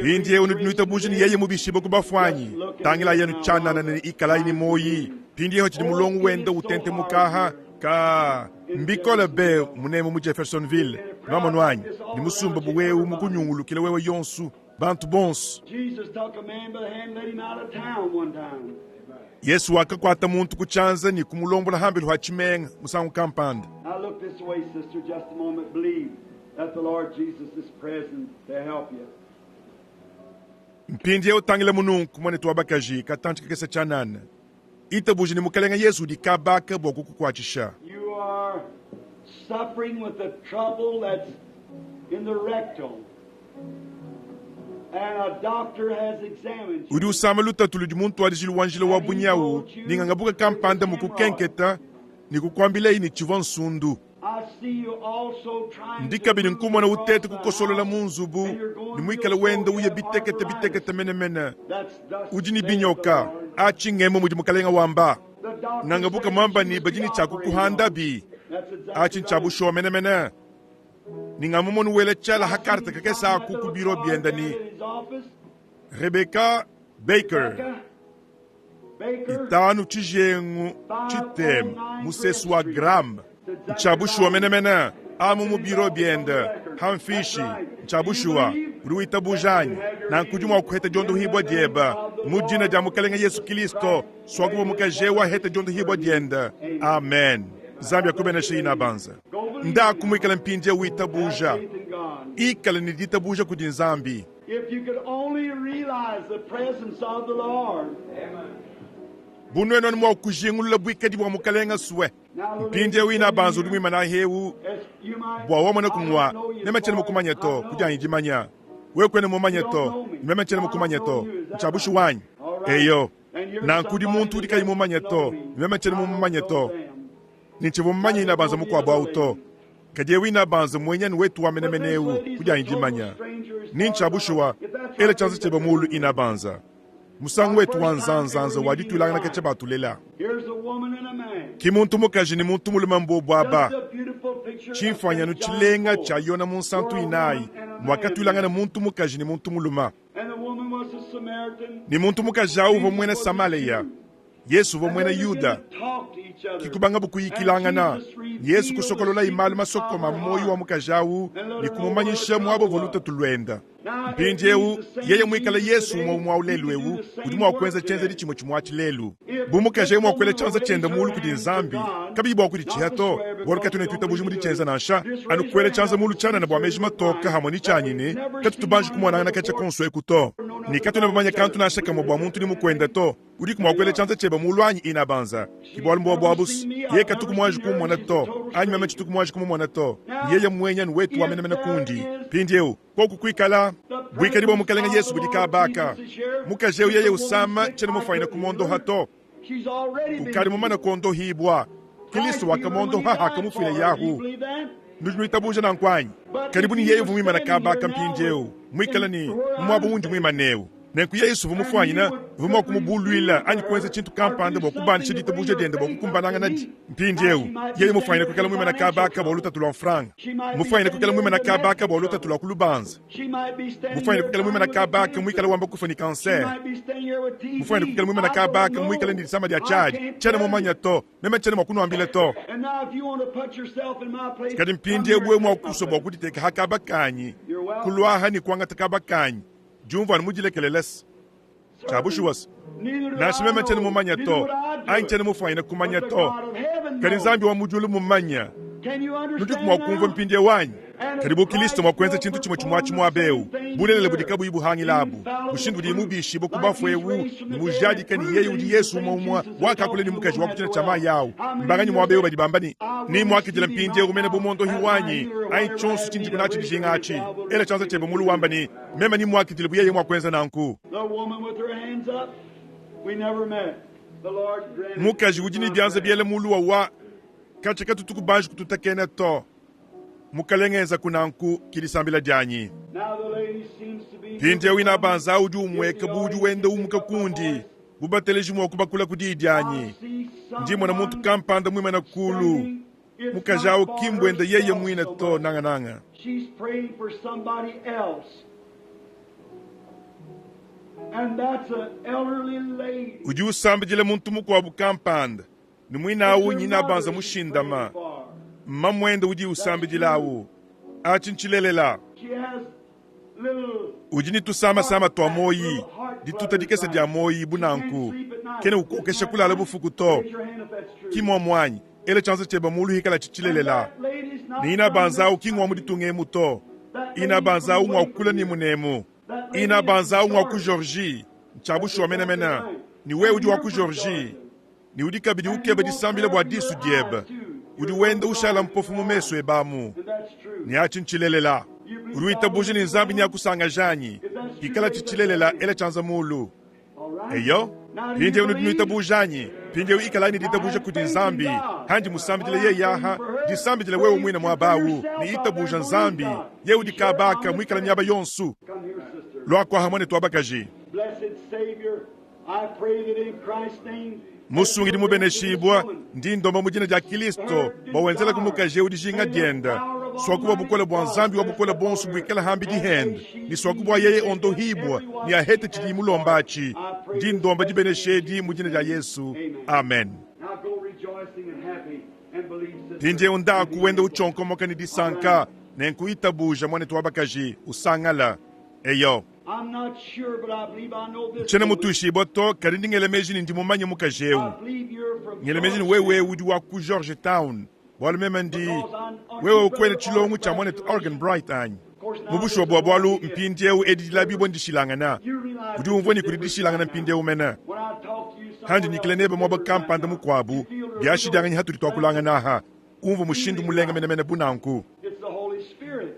Speaker 1: Pindie unuita bujini yeye mubishibo kubafwanyi tangila yenu chana na ikala ini moyi pindie hochi mulongu wende utente mukaha ka mbikola be munemo mu Jeffersonville namonwanyi ni musumba buwe umukunyungulu kile wewe yonsu bantu bons.
Speaker 2: Jesus took a man by the hand and let him out of town one time.
Speaker 1: Yesu akakwata muntu kuchanza ni kumulombola hambili hachimenga musangu kampanda.
Speaker 2: Now look this way, sister, just a moment. Believe that the Lord Jesus is present to help you.
Speaker 1: Mpindie utangile mununku mwene tuwabakaji katanchi kekesa chanana itabuji ni mukalenga Yesu di kabaka boku kukwachisha.
Speaker 2: You are suffering with a trouble that's in the rectal. And a doctor has examined you.
Speaker 1: Uri usama lutatulu di muntu wadijilu wanjile wa bunyawu ni ngangabuka kampanda muku kenketa ni kukwambile ini chivonsundu.
Speaker 2: I see you also trying
Speaker 1: Ndika bini nkumwana utete kukosolola munzubu ni mwikala wende uye bitekete mene ujini binyoka achi ngemo muji mukalenga wamba nangabuka mamba ni bajini chaku kuhanda bi achi nchabu sho mene ni ngamumonu wele chala hakarta kakesa kukubiro bienda ni Rebecca Baker itanu chijengu chitem museswa gram nchabushua mene amu mubiro bienda hamfishi nchabushua ruita bujanyi na nkujuma kuheta jondo hibwa dieba mujina ja mukalenga Yesu Kristo swagubo mukajewa heta jondo hibwa dienda. Amen. Zambia kubena shina banza nda kumwikala mpinje wita buja ikala ni dita buja kudin zambi.
Speaker 2: If you could only realize the presence of the Lord.
Speaker 3: Amen.
Speaker 1: Bunweno mwa kujingula bwikedi bwa mukalenga suwe mpinje wina banzo dumi mana hewu bwa wamana kumwa nemechene mukumanya to kujanyi jimanya wekwene mumanya to nemechene mukumanya to nchabushu wanyi eyo na nkudi muntu dikayi mumanya to nemechene mumanya to ninchivu mumanya ina banzo mukwa bwa uto kaje wina banzo mwenye wetu wa menemenewu kujanyi jimanya ninchabushuwa ele chanzo cheba mulu ina banza musangu wetu wanzanzanza waditulanga keche batulela kimuntu mukaji ni muntu mulima mbobwaba chimfanya nu chilenga cha yona munsantu inayi mwakatulanga na muntu mukaji ni muntu muluma ni muntu mukaji au vomwena Samaria Yesu vomwena Yuda kikubanga bukuyikilanga na Yesu kusokolola imalu masokoma moyo wa mukajau ni kumumanyisha mwabo voluta tulwenda mpinjewu yeye mwikala Yesu mwaulelwewu udimwa wakwenza chenza di chimo chimwachilelu bumukaje mwakwele chanza chenda mulu kudi nzambi kabibu wakudi chihato waruka tunetuita buji mudi chenza nasha anu kwele chanza mulu chana na bwameji matoka hamoni chanyini katutubanji kumwananga kecha konswe kuto ni katuna bamanya kantu nasha kama bwa muntu ni mukwenda to udi kumwakwele chanza cheba mulu anyi inabanza kibwalu mwa bwabus ye katuku mwaji kumwana to anyi mama chituku mwaji kumwana to yeye mwenya nwetu wamenemena kundi pinjewu kwa kukwikala bwikadi bwa mukalenga Yesu budika baka mukajeu yeye usama chene mufaina kumondo hato ukari mumana kondo hibwa Kristo wakamondo hahaka mufile yahu nujnuitabuja na nkwanyi karibuni yeye vumima na kabaka mpinjeu mwikala ni mwabu unji mwima neu nenku Yesu vumufanyina vuma kumubulwila anyi kwenze chintu kampande bokubani chidita buja dende bokukumbananga nadi mpinjeu yeye mufanyina kukala mwima na kabaka boluta tulwa mfranga mufanyina kukala mwima na kabaka boluta tulwa kulubanza mufanyina kukala mwima na kabaka mwikala wamba kufani kanser mufanyina kukala mwima na kabaka mwikala ndi sama dia chaji chene mumanya to meme chene mwakuno ambile to kadi mpinjeu bwe mwakuso bokutiteka hakabakanyi kulwa hani kwanga takabakanyi jumva mujile keleles Chabushuwas. Nashimeme chene mumanya to. Ain chene mufanya kumanya to. Kani nzambi wa mujulu mumanya. Nudik mwakumva mpinde wanyi. Karibu Kristo mwakwenza chintu chimwe chimwachi mwabeu. Bulelele budikabu ibu hangi labu. Bushindu di mubishi bokubafu ewu. Nimujadi kani yeyu di Yesu mwa wakakule ni mukaji wakutina chama yao. Mbanganyi mwabeu badibambani. Ni mwakijila mpinde umene bumondo hiwanyi. Ain chonsu chinji kunachi dijingachi. Ele chanza chebe mulu wambani. Mema ni mwakijila buyeye mwakwenza nanku. Mukaji ujini bianza biele mulu wa kachika tutuku banji kututakene to. Mukalengeza kunanku kilisambila janyi. Pinte wina banza uju umweke buju wende umuka kundi. Bubateleji mwakuba kula kudi janyi. Ndimo na muntu kampanda mwima na kulu. Mukajao kimbwende yeye mwine to nanga nanga.
Speaker 2: She's praying for somebody else. And that's an elderly lady.
Speaker 1: Uju usambijile muntu muku wabu kampanda. Ni mwina awu nyina banza mushindama. Mamwende uji usambijilawu. Achinchilelela. Ujini tusama sama to moyi. Ditutadikese dia moyi bunanku. Kene ukokesha kulala bufukuto. Kimo mwanyi. Ele chanza cheba mulu hikala chichilelela. Ni ina banza ukingwa muditunge muto. Ina banza unwa ukula ni munemu. Ina banza unwa ku Georgie. Chabushu wa mena. Ni we uji waku Georgie. Ni udika bidi ukebe disambile bwa disu diebe. Udi wende ushala mpofu mumesu ebamu. Ni achinchilelela. Uruita buji ni nzambi ni akusanga janyi. Kikala chichilelela ele chanza mulu. Eyo? Pinde unuita bujanyi. Pinde uikala ni dita buja kuti nzambi. Hanji musambi dile ye yaha. Disambi dile wewe mwina mwabawu. Ni ita buja nzambi. Ye udika baka mwikala nyaba yonsu. Loa kwa hamone tuwabakaji.
Speaker 2: Blessed Savior, I pray that in Christ's name
Speaker 1: musungi di mubeneshibwa ndi ndomba mujina ja Kristo bawenzela kumukaje udijinga dienda swakuba bukola bwa nzambi wa bukola bonsu bwikala hambi di hand ni swakuba yeye ondo hibwa ni ahete chidi mulombachi ndi ndomba di beneshedi mujina ja Yesu amen.
Speaker 2: Now go rejoicing and happy and believe this.
Speaker 1: Pinde unda kuwenda uchonko mokani di sanka nenkuita buja mwane tuwabakaji usangala eyo.
Speaker 2: I'm not sure, but I believe I know this.
Speaker 1: Chene mutushi boto karindi ngelemejini ndi mumanye mukajeu.
Speaker 2: I believe you're from
Speaker 1: Ngelemejini wewe udi waku Georgetown. Wale memendi wewe ukwene chilongu cha mwane tu Oregon Bright anyi. Mubushu wabu wabualu mpindeu edidila bibo ndishilangana. Udi umvoni kuridishilangana mpindeu mena. Handi nikilenebe mwaba kampanda mukwabu. Biashi dianganyi hatu rituakulangana ha. Umvu mushindu mulenga mena bunanku.
Speaker 2: It's the Holy Spirit.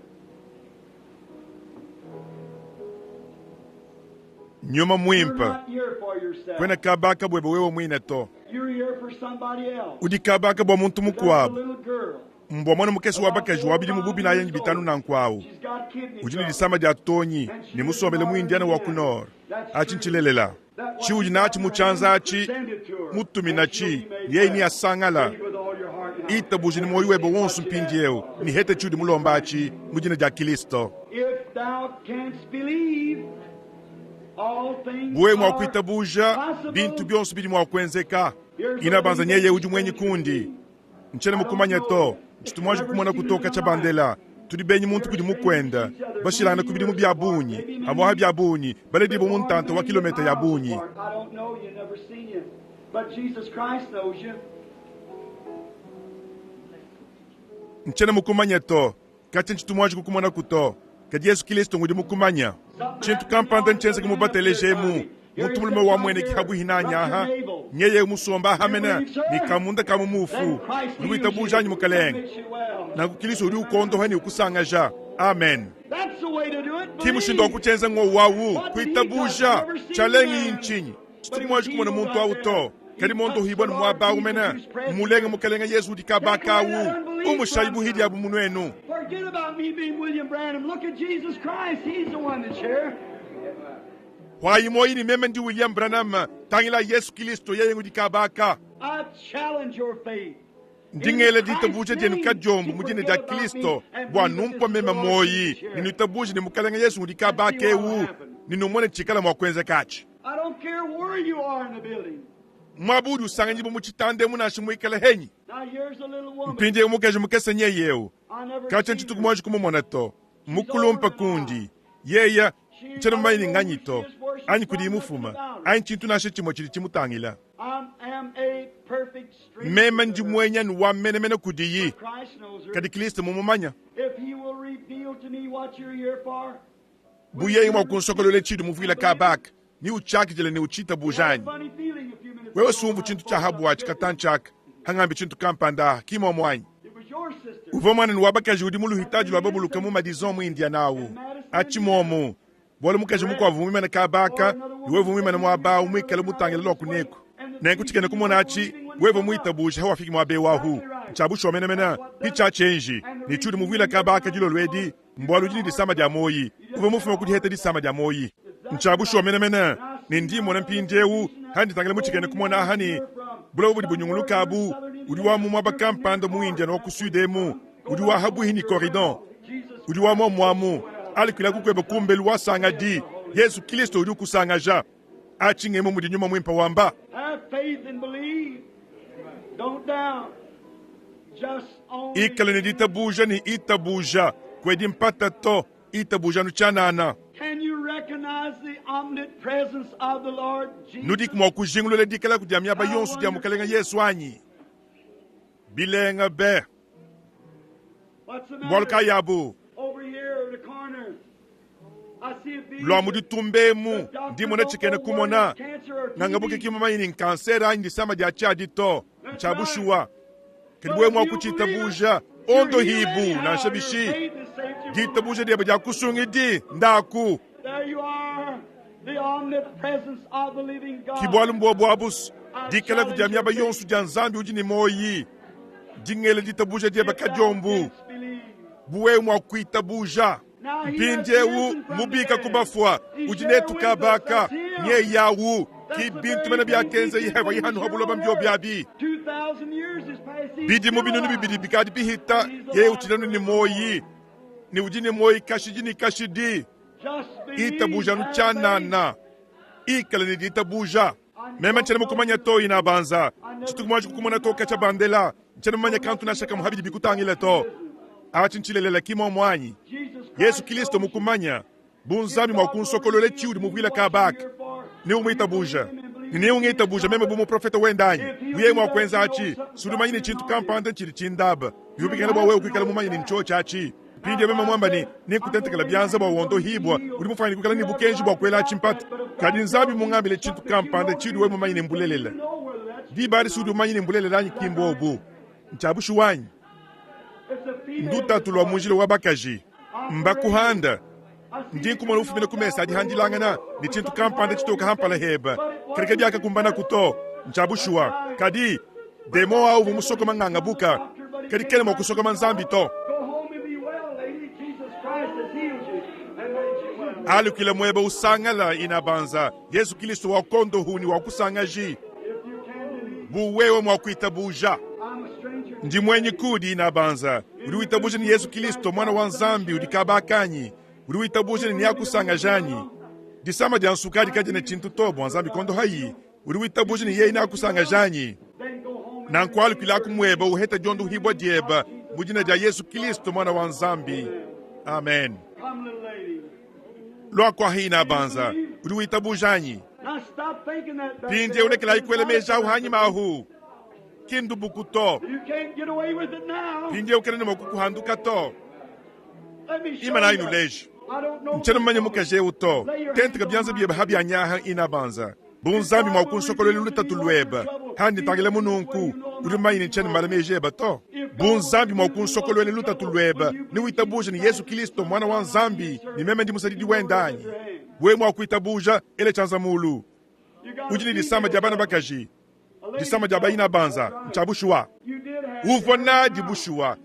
Speaker 1: Nyuma
Speaker 2: You're
Speaker 1: mwimpa.
Speaker 2: not here for yourself.
Speaker 1: Kwena kabaka bwebe wewe mwine to.
Speaker 2: You're here for somebody else.
Speaker 1: Udi kabaka bwa muntu
Speaker 2: That's a
Speaker 1: mukwabu.
Speaker 2: little girl.
Speaker 1: Mbwa mwana mukesi wabakaji wabidi mububi na yenyi bitanu na nkwawu.
Speaker 2: She's got kidney
Speaker 1: Ujini
Speaker 2: trouble.
Speaker 1: disama dia tonyi ni musomele muindiana wa kunor. Achinchilelela. Chi ujina achi muchanza achi
Speaker 2: Send it to her.
Speaker 1: mutumi na chi yei ni asangala.
Speaker 2: With all your heart and
Speaker 1: Ita bujini moyuebe wonsu mpindieu ni hete chudi mulomba achi mujina dia Kristo.
Speaker 2: if thou canst believe, all things
Speaker 1: Buwe
Speaker 2: are
Speaker 1: mwakuita buja bintu byonsu bidi mwakwenzeka. Inabanza nyeye uju mwenye kundi. Nchene mukumanya to. Chitumwaji kumona kutoka cha bandela. Tulibenyi muntu kudi mukwenda. Bashilana kubidi mu byabunyi. Amoha byabunyi. Bale dibo muntanta wa kilomita ya bunyi.
Speaker 2: I don't know you, never seen you. But Jesus Christ knows you.
Speaker 1: Nchene mukumanya to. Kati nchitumwaji kukumona kuto. Kadi Yesu Kristo ngudi mukumanya. Chintu kampanda nchenze kumubateleje muntu mulime wa mwene kihabu hinanya ha. Nyeye musomba hamena ni kamunda kamumufu. Luita bujanyi mukaleng. Na kukiliso uri ukondo hani ukusanga ja. Amen.
Speaker 2: That's the way to do it.
Speaker 1: Kimushindo kuchenza ngo wawu kuitabuja chalengi inchinyi. Chitumwaji kumona muntu auto. Kadi mondo hibon mwaba umena. Mulenga mukalenga Yesu dikabaka wu. Umushaibu hidi abu munwenu.
Speaker 2: Forget about me being William Branham. Look at Jesus Christ. He's the one that's here.
Speaker 1: Wayi moyi ni meme ndi William Branham. Tangila Yesu Kristo yeye ngudikabaka.
Speaker 2: I challenge your faith.
Speaker 1: Ndingele ditabuja jenu kajombu mujine ja Kristo. Bwa numpa meme moyi. Ninitabuja ni mukalenga Yesu ngudikabake wu. Ninumone chikala mwakwenze kachi.
Speaker 2: I don't care where you are in the building.
Speaker 1: Mwabudu sanga njibo muchitande munashi mwikale henyi.
Speaker 2: Now here's a little woman.
Speaker 1: Mpinde umukeje mukese nye yeu.
Speaker 2: I never
Speaker 1: Kacha
Speaker 2: seen
Speaker 1: nchitu
Speaker 2: her.
Speaker 1: kumwaji kumumona to. Mukulumpa kundi. Yeya. Nchana mbayi ni nganyito. anyi kudi mufuma anyi chintu na shechimo chili chimutangila mema ndi mwenya ni wa mene kudi yi kadi Kristo mumumanya buye ima kunsokolole chidu muvila kabak ni uchaki jele ni uchita bujani wewe sumbu chintu cha habu wa chikatan chak hangambi chintu kampanda kimo mwanyi uvomana ni wabaka judi mulu hitaji lwa babulu kamu madizon mu india nawu achi momo bole mukaje muko avumima na kabaka niwe vumima na mwaba umwikale mutangela lokuneku nengu chikene kumona achi wewe muita busha hawa fiki mwabe wahu chabusho mena picha change ni chudi muvila kabaka jilo lwedi mbwalu jini disama ja moyi uve mufuma kudi hete disama ja moyi chabusho mena ni ndimo na mpindewu handi tangela muchikene kumona hani bulobu dibunyungulu kabu udiwa mu mwabaka mpando mu india na wakusudemu udiwa habu hini koridon udiwa mo mwamu alikula kukwebe kumbe luwasanga di Yesu Kristo udi kusanga ja achinge mu mudinyuma mwimpa wamba ikale ni ditabuja ni itabuja kwedi mpata to itabuja nuchanana nudik mwa kujingulole dikala kujamia ba yonsu dia mukalenga Yesu anyi bilenga be molka yabu lo mudi tumbemu ndimo na chikene kumona nangabuke kimama ini kansera anyi sama dia chadi to chabushuwa kedwe mwa kuchita buja ondo hibu na shabishi gita buja dia baja kusungi di ndaku kibwalu mbobo abus dikala kujamia ba yonsu janzambi ujini moyi dingele ditabuja dia bakajombu buwe mwa kuita buja mpinjewu mubika kubafwa ujinetu kabaka nye yawu kibintu mena byakenze yewa yihanu habuloba mbyo byabi bidi mubinu bibidi bikadi bihita ye uchidanu ni moyi ni ujini moyi kashijini kashidi itabuja nuchanana ikala ni itabuja mema nchene mukumanya to ina banza chitukumwaji kukumana to kacha bandela nchene mumanya kantu na shaka muhabidi bikutangile to achinchilelela kimo mwanyi Yesu Kristo mukumanya bunzami mwa kunsokolole chiudi muvila kabak ni umita buja ni ungita buja meme bumu profeta wendanyi uye mwa kwenza achi sudumanyi ni chintu kampanda chiri chindaba yubikana bwa wewe kwikala mumanyi ni nchocha achi pindi meme mwamba ni kutentekala byanza bwa wondo hibwa uli mufanya kwikala ni bukenji bwa kwela chimpata kadi nzabi mungambile chintu kampanda chiri we mumanyi ni mbulelela di bari sudumanyi ni mbulelela anyi kimbo obu nchabushu wanyi nduta tulwa munjilo wabakaji mbakuhanda ndinkumona ufumile kumesa adi handilangana ni chintu kampanda chitoka hampala heba kereke byaka kumbana kuto nchabushuwa kadi demo au vumusoko manganga buka kadi kele mo kusoko manzambi to ali kile mweba usangala inabanza Yesu Kristo wa kondo huni wa kusangaji buwewe mwa kuita buja ndi mwenye kudi inabanza uliwita buja ni Yesu Kristo mwana wa nzambi udikabakanyi uliwita buja ni yakusanga janyi disama dia nsukadi kaje na chintu tobo nzambi kondo hayi uliwita buja ni yeye nakusanga janyi na nkwali kila kumweba uheta jondo hibwa dieba mujina dia Yesu Kristo mwana wa nzambi amen lo kwa hina banza uliwita bujanyi pinde unekela ikwele meja uhanyi mahu kindu bukuto pinde ukene mokukuhanduka to imana inu leji mchana mmanya mukaje uto tentka byanza biye bahabi anyaha inabanza bunzami mwa kunsokolele luta tulweba handi tangele mununku ulimayini nchana malameje bato bunzambi mwa kunsokolele luta tulweba ni witabuja ni Yesu Kristo mwana wa nzambi ni meme ndi musadidi wendanyi we mwa kuitabuja ele chanza mulu ujini disama jabana bakaji disama jabaina banza nchabushuwa uvona dibushuwa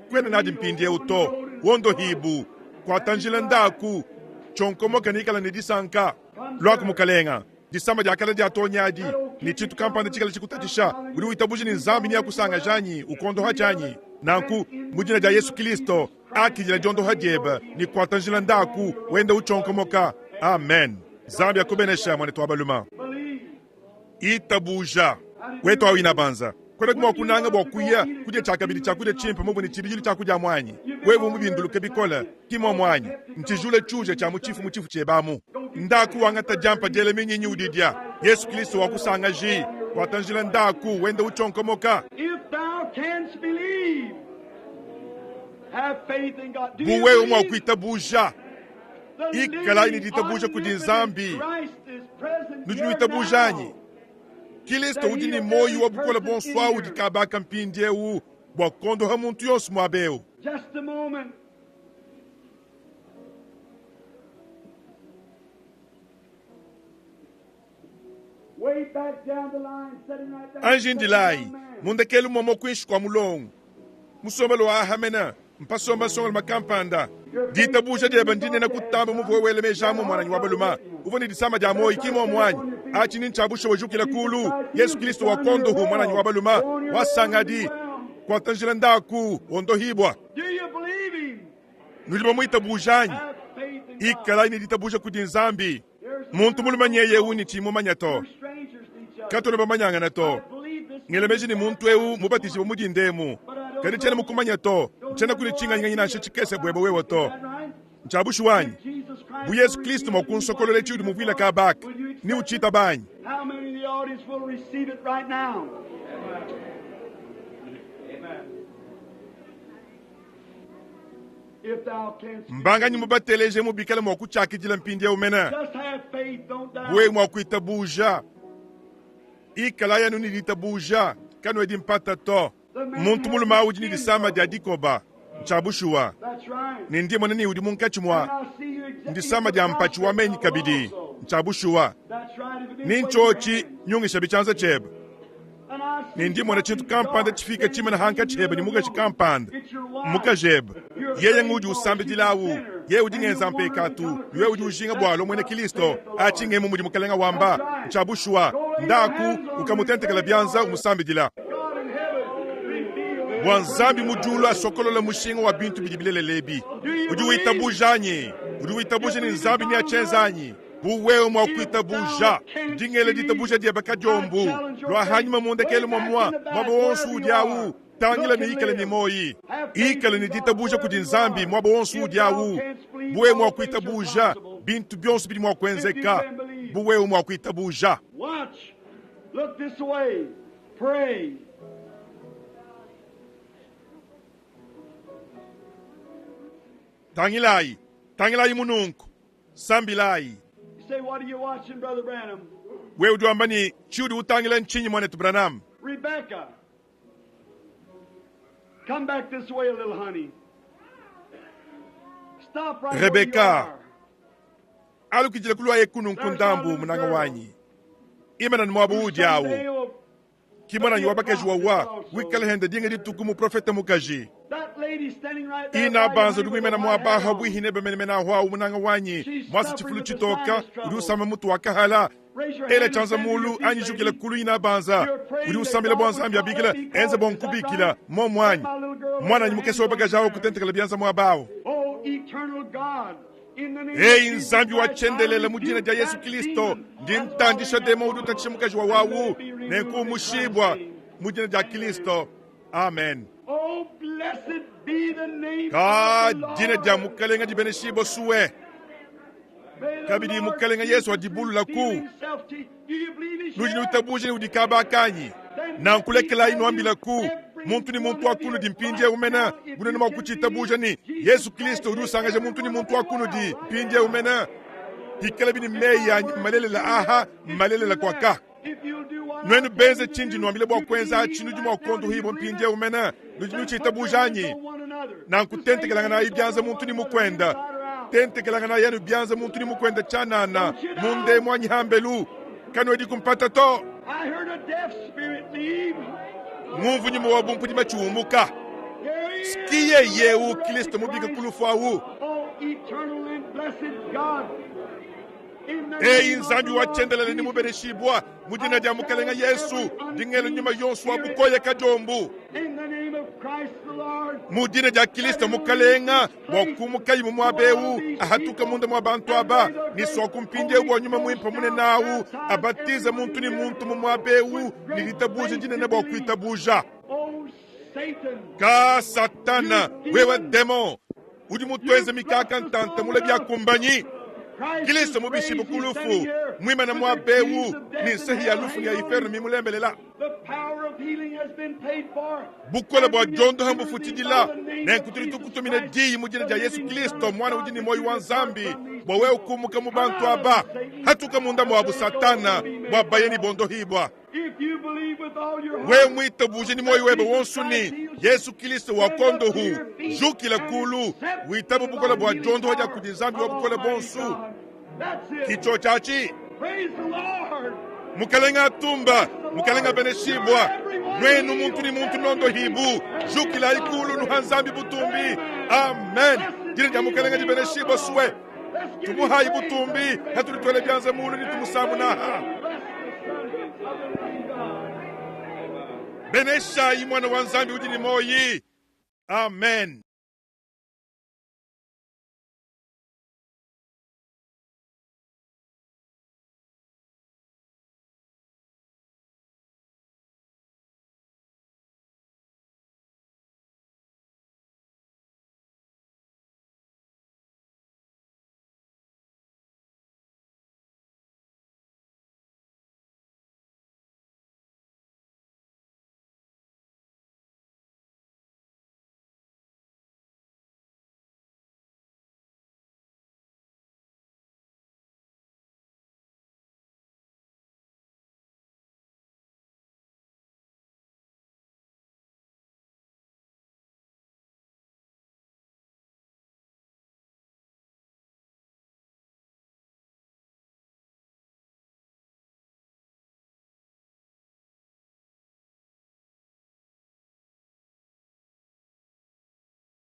Speaker 1: kwena nadi mpindie uto wondo hibu kwa tanjila ndaku chonkomo kanikala ni disanka lwaku mukalenga disama jakala dia tonyadi ni chitu kampanda chikala chikutatisha uri witabuji ni nzambi ni akusanga janyi ukondo hachanyi nanku mujina ja Yesu Kristo akijila jondo hajeba ni kwa tanjila ndaku wenda uchonkomoka amen zambi yakubenesha mwane twabaluma itabuja wetu awina banza kwenda kuma kunanga bokuya kuje chakabili chakude chimpa mubuni chibijili chakuja mwanyi wewe mubinduluke bikola kimo mwanyi nchijule chuje cha muchifu chebamu ndaku wangata jampa jele minyinyi udidia Yesu Kristo wakusanga ji watanjila ndaku wende uchonkomoka
Speaker 2: If thou canst believe, have faith in God. Do you
Speaker 1: buwe umwa
Speaker 2: believe
Speaker 1: kuita buja
Speaker 2: the
Speaker 1: ikala
Speaker 2: living,
Speaker 1: ini ditabuja kudi
Speaker 2: omnipotent
Speaker 1: nzambi
Speaker 2: Christ is present
Speaker 1: nuju
Speaker 2: here
Speaker 1: itabujanyi
Speaker 2: now?
Speaker 1: Kristo udini moyo wabukola bonswa udikabaka mpindie u bokondo hamuntu yonsu mwabeu
Speaker 2: Just a moment. Way back down the line, sitting right there.
Speaker 1: anjindilai mundekelu momo kwishi kwa mulongu musombelo wa ahamena mpasomba songol makampanda ditabuja deba ndine na kutamba muvo wele mejamu mwana nwabaluma uvoni disama jamu ikimo mwanyi achi ninchabusha wajukila kulu Yesu Kristo wakondo hu mwana nwabaluma wasangadi kwa tanjila ndaku ondo hibwa
Speaker 2: Do you believe him?
Speaker 1: nuliba muita bujanyi
Speaker 2: Have faith in God.
Speaker 1: ikala ini ditabuja kudi nzambi muntu mulumanyeye uni chimo manyato
Speaker 2: We're strangers to each other.
Speaker 1: katone bamanyanga na to
Speaker 2: I believe this.
Speaker 1: ngelemeji ni muntu eu mubatisi bamudi ndemu kadi chene mukumanya to chene kuli chinga nyinga nyinashe chikese bwebo wewo to
Speaker 2: Is that right?
Speaker 1: nchabushu wanyi
Speaker 2: Jesus Christ.
Speaker 1: bu Yesu Kristo makunsokolole chudi muvila ka bak ni uchita banyi
Speaker 2: How many in the audience will receive it right now? If thou canst
Speaker 1: mbanga nyi mubateleje mubikale mwakuchakijila mpindi ya umena
Speaker 2: just have faith, don't doubt.
Speaker 1: buwe mwakuita buja ikala yanu ni dita buja kanu edi mpata to muntu muluma ujini disama jadikoba nchabushuwa
Speaker 2: That's right.
Speaker 1: ni ndiye mwana ni udi munkachumwa
Speaker 2: And I see you exactly
Speaker 1: ndisama ja mpachuwa menyi kabidi nchabushuwa
Speaker 2: That's right. If it is
Speaker 1: ninchochi nyungisha bichanza chebe
Speaker 2: and I see
Speaker 1: ni ndiye mwana chintu kampanda chifika chima na hanka chebe ni muga chikampanda
Speaker 2: it's your wife.
Speaker 1: muka jebe yeye ngudi usambe dilawu ye udi ngenza mpekatu ywe udi ushinga bwalo mwene Kristo achinge mu mudi mukalenga wamba nchabushuwa ndaku ukamutentekela byanza umusambe dila
Speaker 2: God in heaven, reveal it.
Speaker 1: wanzambi mujulu asokolola mushinga wa bintu bijibilele lebi udi witabujanye udi witabuje ni nzambi ni achenzanyi buwewe mwa kuitabuja ndingele ditabuja dia bakajombu lwa hanyuma mundekele momwa mwabo wonsu udiawu tangila ni ikele ni moyi ikele ni ditabuja kudi nzambi mwabo wonsu udiawu buwewe mwa kuitabuja bintu byonsu bidi mwa kwenzeka buwewe mwa kuitabuja
Speaker 2: Watch. Look this way. Pray.
Speaker 1: tangilayi mununku sambilayi
Speaker 2: You say, what are you watching, Brother Branham?
Speaker 1: wewe udiwambani chiudi utangila nchinyi mwanetu Branham
Speaker 2: Rebecca. Come back this way a little, honey. Stop right
Speaker 1: Rebecca.
Speaker 2: where you are.
Speaker 1: alukijile kulwa yekununku ndambu munanga wanyi imana ni mwabu udiawu
Speaker 2: Someday will-
Speaker 1: kimwana nyi wabakeji wawa wikale hende dinge ditukumu profeta mukaji
Speaker 2: That lady standing right there.
Speaker 1: ina
Speaker 2: by
Speaker 1: banza
Speaker 2: you,
Speaker 1: dugu
Speaker 2: honey,
Speaker 1: imena
Speaker 2: with the white hat
Speaker 1: mwabaha
Speaker 2: on.
Speaker 1: bwihine bemenemena hwa munanga wanyi
Speaker 2: She's
Speaker 1: mwasi
Speaker 2: suffering
Speaker 1: chifulu
Speaker 2: with the
Speaker 1: chitoka
Speaker 2: sinus trouble.
Speaker 1: udi usama mutu wakahala
Speaker 2: Raise your
Speaker 1: ele
Speaker 2: hand
Speaker 1: chanza
Speaker 2: and stand to
Speaker 1: mulu
Speaker 2: your feet,
Speaker 1: anyijukile
Speaker 2: lady.
Speaker 1: kulu ina banza
Speaker 2: You're praying
Speaker 1: udi
Speaker 2: that
Speaker 1: usamile
Speaker 2: God
Speaker 1: bwanzambi
Speaker 2: would
Speaker 1: abikila
Speaker 2: be called.
Speaker 1: enze
Speaker 2: Is that
Speaker 1: bonkubikila
Speaker 2: right?
Speaker 1: mo mwanyi
Speaker 2: Let my little girl
Speaker 1: mwana
Speaker 2: lay
Speaker 1: nyi
Speaker 2: her
Speaker 1: mukesi
Speaker 2: hands
Speaker 1: wabagajawo
Speaker 2: on her.
Speaker 1: kutentekela byanza mwabawo
Speaker 2: Oh, eternal God, in the name
Speaker 1: eyi
Speaker 2: of Jesus
Speaker 1: nzambi
Speaker 2: Christ,
Speaker 1: wachendelela
Speaker 2: I
Speaker 1: mudina
Speaker 2: rebuke
Speaker 1: ja Yesu
Speaker 2: that
Speaker 1: Kristo
Speaker 2: demon.
Speaker 1: ndintandisha
Speaker 2: That's all
Speaker 1: demo
Speaker 2: they
Speaker 1: udi
Speaker 2: have
Speaker 1: utatisha
Speaker 2: on.
Speaker 1: mukaji
Speaker 2: And
Speaker 1: wawawu
Speaker 2: let it be removed
Speaker 1: nenkumushibwa
Speaker 2: in Christ's name.
Speaker 1: mudina ja Kristo amen
Speaker 2: Oh, blessed be the name
Speaker 1: ka
Speaker 2: of the
Speaker 1: dina ja
Speaker 2: Lord.
Speaker 1: mukalenga jibene shibo suwe
Speaker 2: May the
Speaker 1: kabidi
Speaker 2: Lord
Speaker 1: mukalenga
Speaker 2: Jesus
Speaker 1: Yesu adibulu la
Speaker 2: reveal
Speaker 1: ku
Speaker 2: himself to you. Do you believe he's
Speaker 1: nujini
Speaker 2: here?
Speaker 1: utabuje ni udikaba kanyi na nkulekela ino ambila ku muntu ni muntu wakunu di mpinje umena bunene makuchitabuje ni Yesu Kristo udusangaje muntu ni muntu wakunu di mpinje umena hikele bini meya malele la aha malele la kwaka
Speaker 2: If you'll do what
Speaker 1: nwenu
Speaker 2: I
Speaker 1: benze
Speaker 2: tell you to
Speaker 1: chinji
Speaker 2: do,
Speaker 1: nwambile bwa
Speaker 2: you
Speaker 1: kwenza
Speaker 2: believe
Speaker 1: chinu
Speaker 2: right
Speaker 1: juma
Speaker 2: now,
Speaker 1: wakondu
Speaker 2: do you
Speaker 1: hibo
Speaker 2: believe
Speaker 1: mpinje
Speaker 2: it?
Speaker 1: umena nujinu
Speaker 2: Then put your
Speaker 1: chitabujanyi
Speaker 2: hands on one another.
Speaker 1: na
Speaker 2: The
Speaker 1: nkutentekelanga na
Speaker 2: same
Speaker 1: ibyanza
Speaker 2: hands
Speaker 1: muntu ni
Speaker 2: on one
Speaker 1: mukwenda
Speaker 2: another, inside or out.
Speaker 1: tentekelanga na yanu byanza muntu ni mukwenda chanana munde mwanyi hambelu kanwedi kumpata to
Speaker 2: I heard a deaf spirit leave.
Speaker 1: ngumvu nyuma wa bumpu di machuumuka
Speaker 2: Here he is.
Speaker 1: kiye yewu Kristo mubika kulufawu
Speaker 2: Oh, eternal and blessed God. In the
Speaker 1: eyi
Speaker 2: name of
Speaker 1: nzambi
Speaker 2: the Lord
Speaker 1: wachendelele ni
Speaker 2: Jesus,
Speaker 1: mubereshibwa mudina dia mukalenga Yesu dingelo nyuma yonsu wa bukoye kajombu
Speaker 2: in the name of Christ the Lord.
Speaker 1: mudina dia Kristo mukalenga bokumukayi mumwabewu ahatuka munde mwa bantu aba niswa kumpinde bwa nyuma mwimpa mune nawu abatize muntu ni muntu mumwabewu nilitabuje jinene bwa kuitabuja
Speaker 2: Oh, Satan.
Speaker 1: ka satana wewe demo udi mutweze mikaka ntante mule bya kumbanyi Kristo mubishi bukulufu mwima na mwabewu ni sahi ya lufu ni ya iferu mimulembelela bukola bwa jondo hambu futidila na nkuturitu kutumine diyi mujina ja Yesu Kristo mwana ujini moyo wa nzambi bwa we ukumuka mubantu aba hatuka munda mwabu satana mwa bayeni bondo hibwa we mwita bujini moyo webe wonsuni Yesu Kristo wakondo hu jukila kulu witabu bukola bwa jondo hoja kudinzambi wa bukola bonsu kicho chachi mukalenga tumba mukalenga beneshibwa mwenu muntu ni muntu nondo hibu jukila ikulu nuhanzambi butumbi amen jiri ja mukalenga di beneshibwa suwe tumuhayi butumbi hatulitwele byanze mulu ni tumusamu naha benesha imwana wanzambi ujini moyi amen.